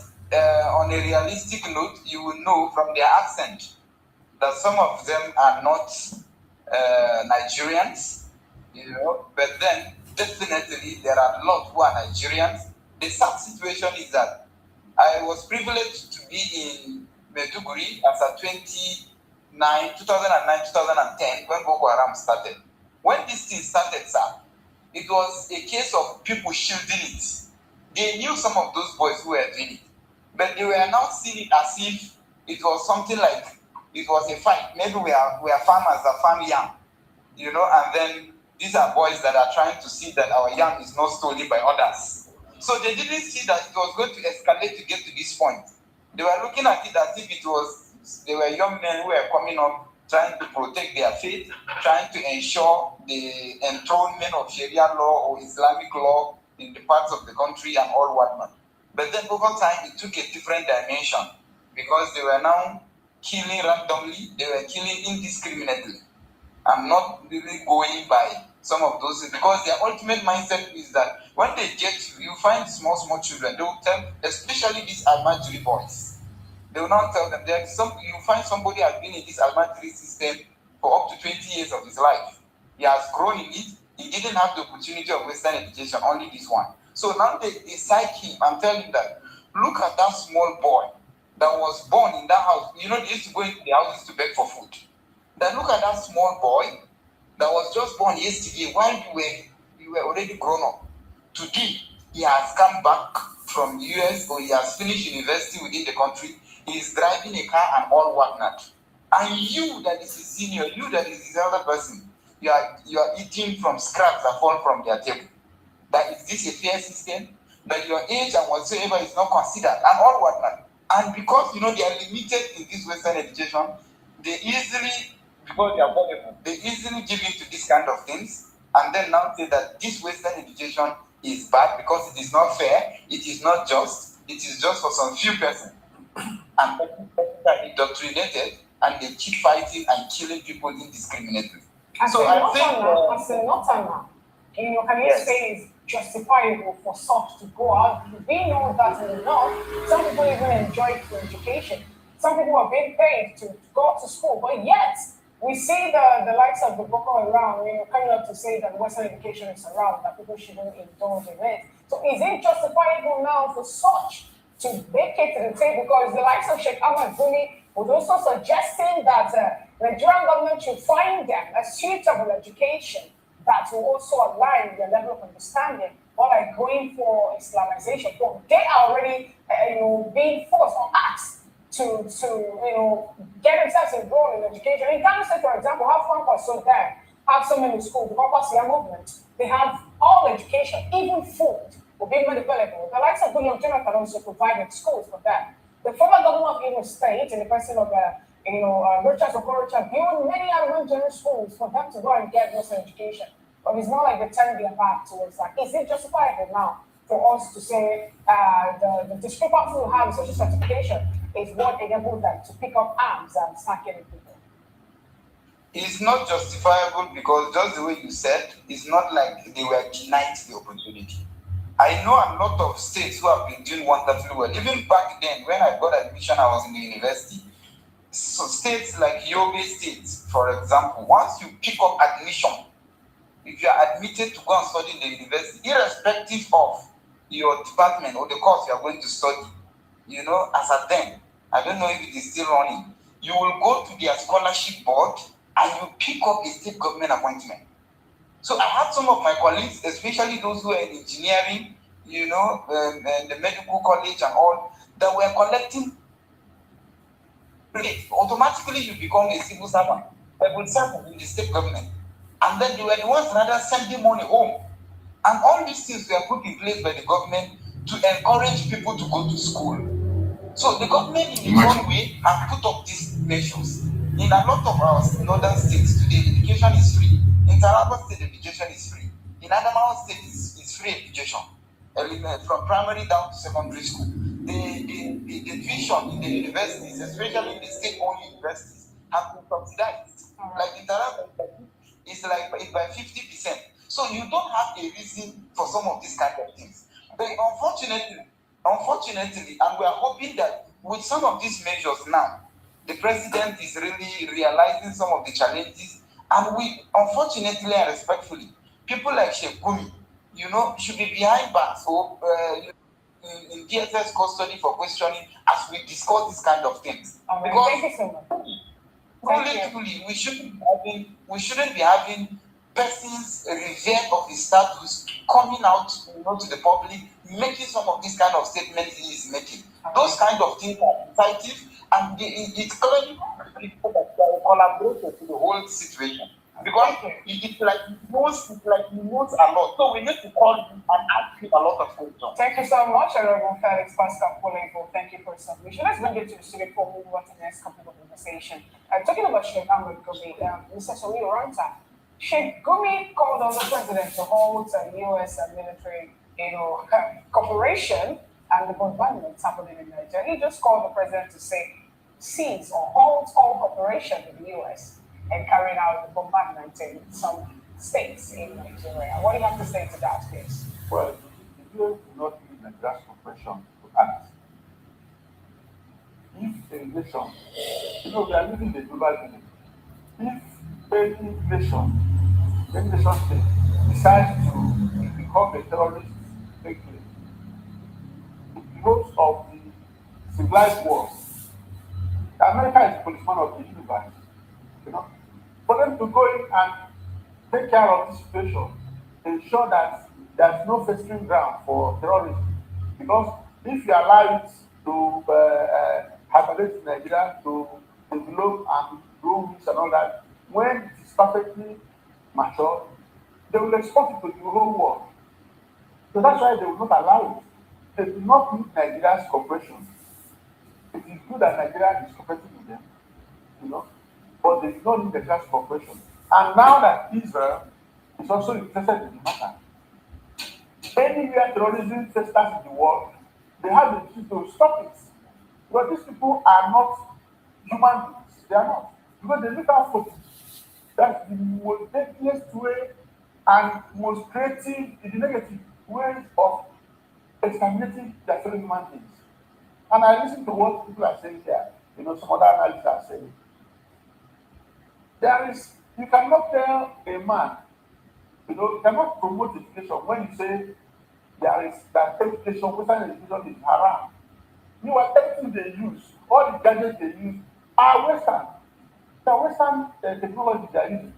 on a realistic note, you will know from their accent that some of them are not Nigerians, but then definitely there are a lot who are Nigerians. The sad situation is that I was privileged to be in Maiduguri as a 2009, 2010 when Boko Haram started. When this thing started, sir, it was a case of people shielding it. They knew some of those boys who were doing it, but they were now seeing it as if it was something like it was a fight. Maybe we are farmers that farm yam, and then these are boys that are trying to see that our yam is not stolen by others. So they didn't see that it was going to escalate to get to this point. They were looking at it as if they were young men who were coming up trying to protect their faith, trying to ensure the enthronement of Sharia law or Islamic law in the parts of the country and all whatnot. But then over time, it took a different dimension because they were now killing randomly, they were killing indiscriminately. I'm not really going by some of those things because their ultimate mindset is that when they get you find small children, they will tell, especially these Almajiri boys, they will not tell them. You find somebody has been in this Almajiri system for up to 20 years of his life. He has grown in it. He didn't have the opportunity of Western education, only this one. So now they psych him and tell him that, look at that small boy that was born in that house. They used to go into the houses to beg for food. Then look at that small boy that was just born yesterday while you were already grown up. Today, he has come back from US or he has finished university within the country. He is driving a car and all whatnot. And you that is his senior, you that is his elder person, you are eating from scraps that fall from their table. That is this a fair system? That your age and whatsoever is not considered and all whatnot. And because they are limited in this Western education, they easily, because they are vulnerable, they easily give in to this kind of things and then now say that this Western education is bad because it is not fair, it is not just, it is just for some few persons. And people are indoctrinated and they keep fighting and killing people indiscriminately. As a northerner, can you say it's justifiable for such to go out? We know that in the north, some people even enjoy free education. Some people are being paid to go to school, but yet we see the likes of the Boko Haram, coming up to say that Western education is around, that people shouldn't indulge in it. So is it justifiable now for such to vacate the table? Because the likes of Sheikh Ahmad Gumi was also suggesting that the Nigerian government should find them a suitable education that will also align their level of understanding, or like going for Islamization. But they are already, being forced or asked to get themselves enrolled in education. In Ghana State, for example, how Francois so there have so many schools, the Compass movement, they have all education, even food will be made available. The likes of William Jonathan also provided schools for them. The former governor of Imo State, in the person of Richard Okorocha, built many Nigerian schools for them to go and get Western education. But it's more like they turn their back towards that. Is it justifiable now for us to say the discrepancy we have in social certification is what enabled them to pick up arms and start killing people? It's not justifiable because just the way you said, it's not like they were denied the opportunity. I know a lot of states who have been doing wonderfully well. Even back then, when I got admission, I was in the university. So states like Yobe State, for example, once you pick up admission, if you are admitted to go and study in the university, irrespective of your department or the course you are going to study, as at then, I don't know if it is still running, you will go to their scholarship board and you pick up a state government appointment. So I had some of my colleagues, especially those who are in engineering, the medical college and all, that were collecting. Automatically you become a civil servant, that will serve in the state government. And then they were the ones rather sending money home. And all these things were put in place by the government to encourage people to go to school. So the government in its own way has put up these measures. In a lot of our northern states today, education is free. In Taraba State, education is free. In Adamawa State, it's free education. From primary down to secondary school. The tuition in the universities, especially in the state-owned universities, have been subsidized. Like in Taraba, is like by 50%. So you don't have a reason for some of these kind of things. But unfortunately, and we are hoping that with some of these measures now, the president is really realizing some of the challenges. And we, unfortunately and respectfully, people like Sheikh Gumi, should be behind bars or in DSS custody for questioning as we discuss this kind of things. Because thank you so much. Truly, we shouldn't be having persons revered of his status coming out to the public, making some of these kind of statements he is making. Those kind of things are decisive, and it's clearly collaborated to the whole situation. Because it's like he knows a lot. So we need to call him and ask him a lot of questions. Thank you so much, Honorable Felix Pascal Polego. Thank you for your submission. Let's bring it to the studio before we move on to the next couple of conversation. Talking about Sheikh Ahmed Gumi, Mr. Somi Oranta, Sheikh Gumi called on the president to hold a U.S. military, cooperation and the bombardments happening in Nigeria. He just called the president to say, cease or halt all cooperation with the U.S. and carrying out the bombardment in some states in Nigeria. What do you have to say to that, please? Well, the US do not need Nigeria's cooperation to act. If a nation, we are living in a global village. If any nation state decides to become a terrorist state, in hopes of the civilized world, America is the policeman of the universe. For them to go in and take care of the situation, ensure that there's no festering ground for terrorism. Because if you allow it to hibernate in Nigeria, to develop and grow roots and all that, when it is perfectly mature, they will export it to the whole world. So that's why they will not allow it. They do not need Nigeria's cooperation. It is good that Nigeria is cooperating with them, but they do not need Nigeria's cooperation. And now that Israel is also interested in the matter, anywhere terrorism festers in the world, they have the duty to stop it. But these people are not human beings. They are not. Because they look out for that's the most deadliest way and most creative, in the negative way of exterminating their fellow human beings. And I listen to what people are saying here. Some other analysts are saying. You cannot tell a man, you cannot promote education when you say that education, Western education is haram. Everything they use, all the gadgets they use are Western. The Western technology they are using.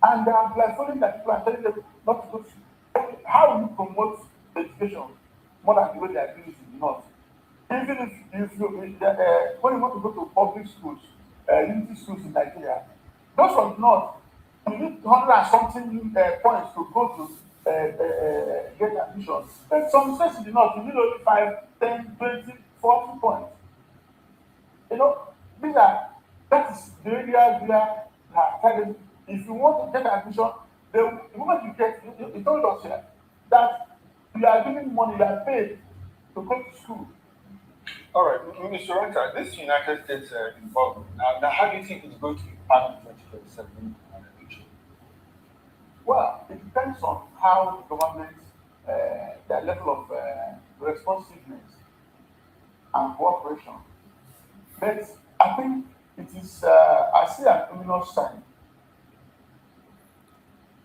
And they are blindfolding that people are telling them not to go to. How will you promote education more than the way they are doing it in the North? Even if you when you want to go to public schools, unity schools in Nigeria, those from the North, you need 100 and something points to go to get admission. But some states in the North, you need only 5, 10, 20, 40 points. That is the areas where if you want to get admission, the moment you get, you told us here that you are giving money, you are paid to go to school. All right, Mr. Ranta, this United States involvement, now how do you think it's going to impact the 2027 election? Well, it depends on how the government, their level of responsiveness and cooperation. But I think it is, I see an ominous sign.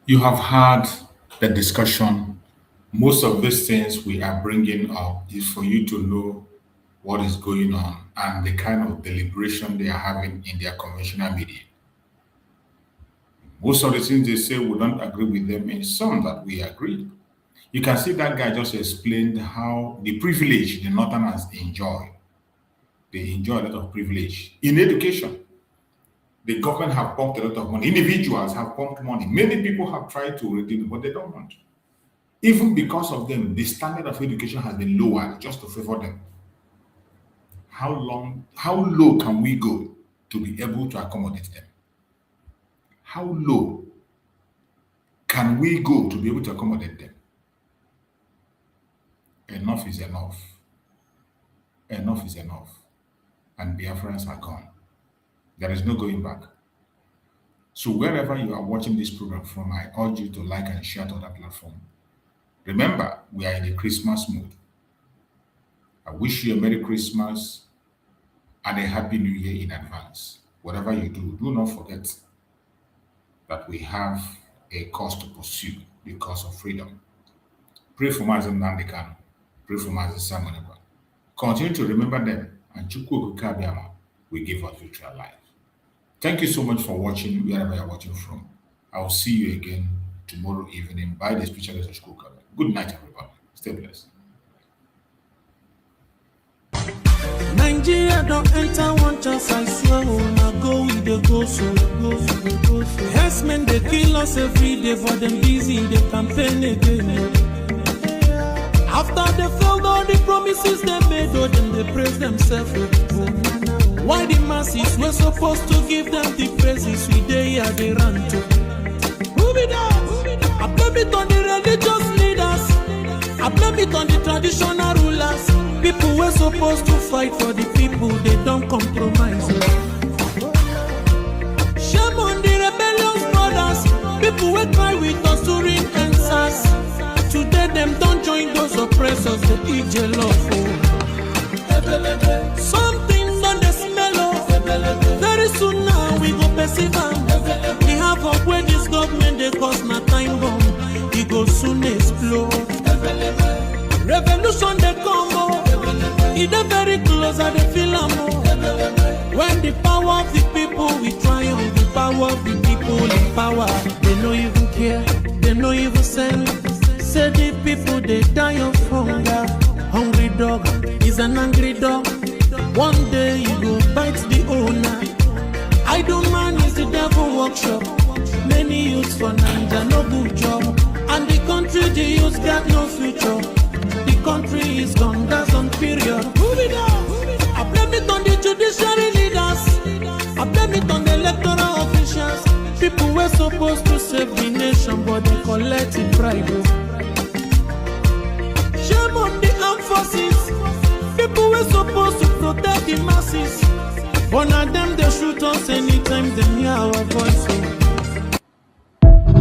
You have had the discussion. Most of these things we are bringing up is for you to know what is going on and the kind of deliberation they are having in their conventional media. Most of the things they say we don't agree with them, and some that we agree. You can see that guy just explained how the privilege the Northerners enjoy. They enjoy a lot of privilege. In education, the government have pumped a lot of money. Individuals have pumped money. Many people have tried to redeem it, but they don't want. Even because of them, the standard of education has been lowered just to favor them. How low can we go to be able to accommodate them? How low can we go to be able to accommodate them? Enough is enough. Enough is enough. And Biafrans are gone. There is no going back. So wherever you are watching this program from, I urge you to like and share to that platform. Remember, we are in a Christmas mood. I wish you a Merry Christmas and a Happy New Year in advance. Whatever you do, do not forget that we have a cause to pursue, the cause of freedom. Pray for Mazen Nandekano. Pray for Mazen Simon. Continue to remember them, and Chukwu Kabiama will give us future life. Thank you so much for watching, wherever you're watching from. I will see you again tomorrow evening by the specialist of Chukwu Kabiama. Good night, everybody. Stay blessed. Nigeria don't enter one chance, I swear, now go with the go so. Yes, men, they kill us every day, for them busy, they campaign again. After they failed all the promises they made, oh, then they praise themselves. Why the masses were supposed to give them the praises we they are they run to? Move it down. I blame it on the religious leaders. I blame it on the traditional rulers. People were supposed to fight for the people, they don't compromise. Shame on the rebellious brothers. People will cry with us during answers. Today them don't join those oppressors, they eat your love. Something done the smell of. Very soon now we go perceive them. We have up where this government they cause my time bomb. It go soon explode. Revolution they come oh. It is very close and they feel when the power of the people we triumph, the power of the people in power. They no even care, they no even send. Say the people they die of hunger. Hungry dog is an angry dog. One day you go bite the owner. Idle man is the devil workshop. Many youths for Nigeria no good job. And the country the youths got no future. The country is gone, that's on period. Move it down. I blame it on the judiciary leaders. I blame it on the electoral officials. People were supposed to save the nation, but they collected bribe. Shame on the armed forces. People were supposed to protect the masses. One of them they shoot us anytime they hear our voice.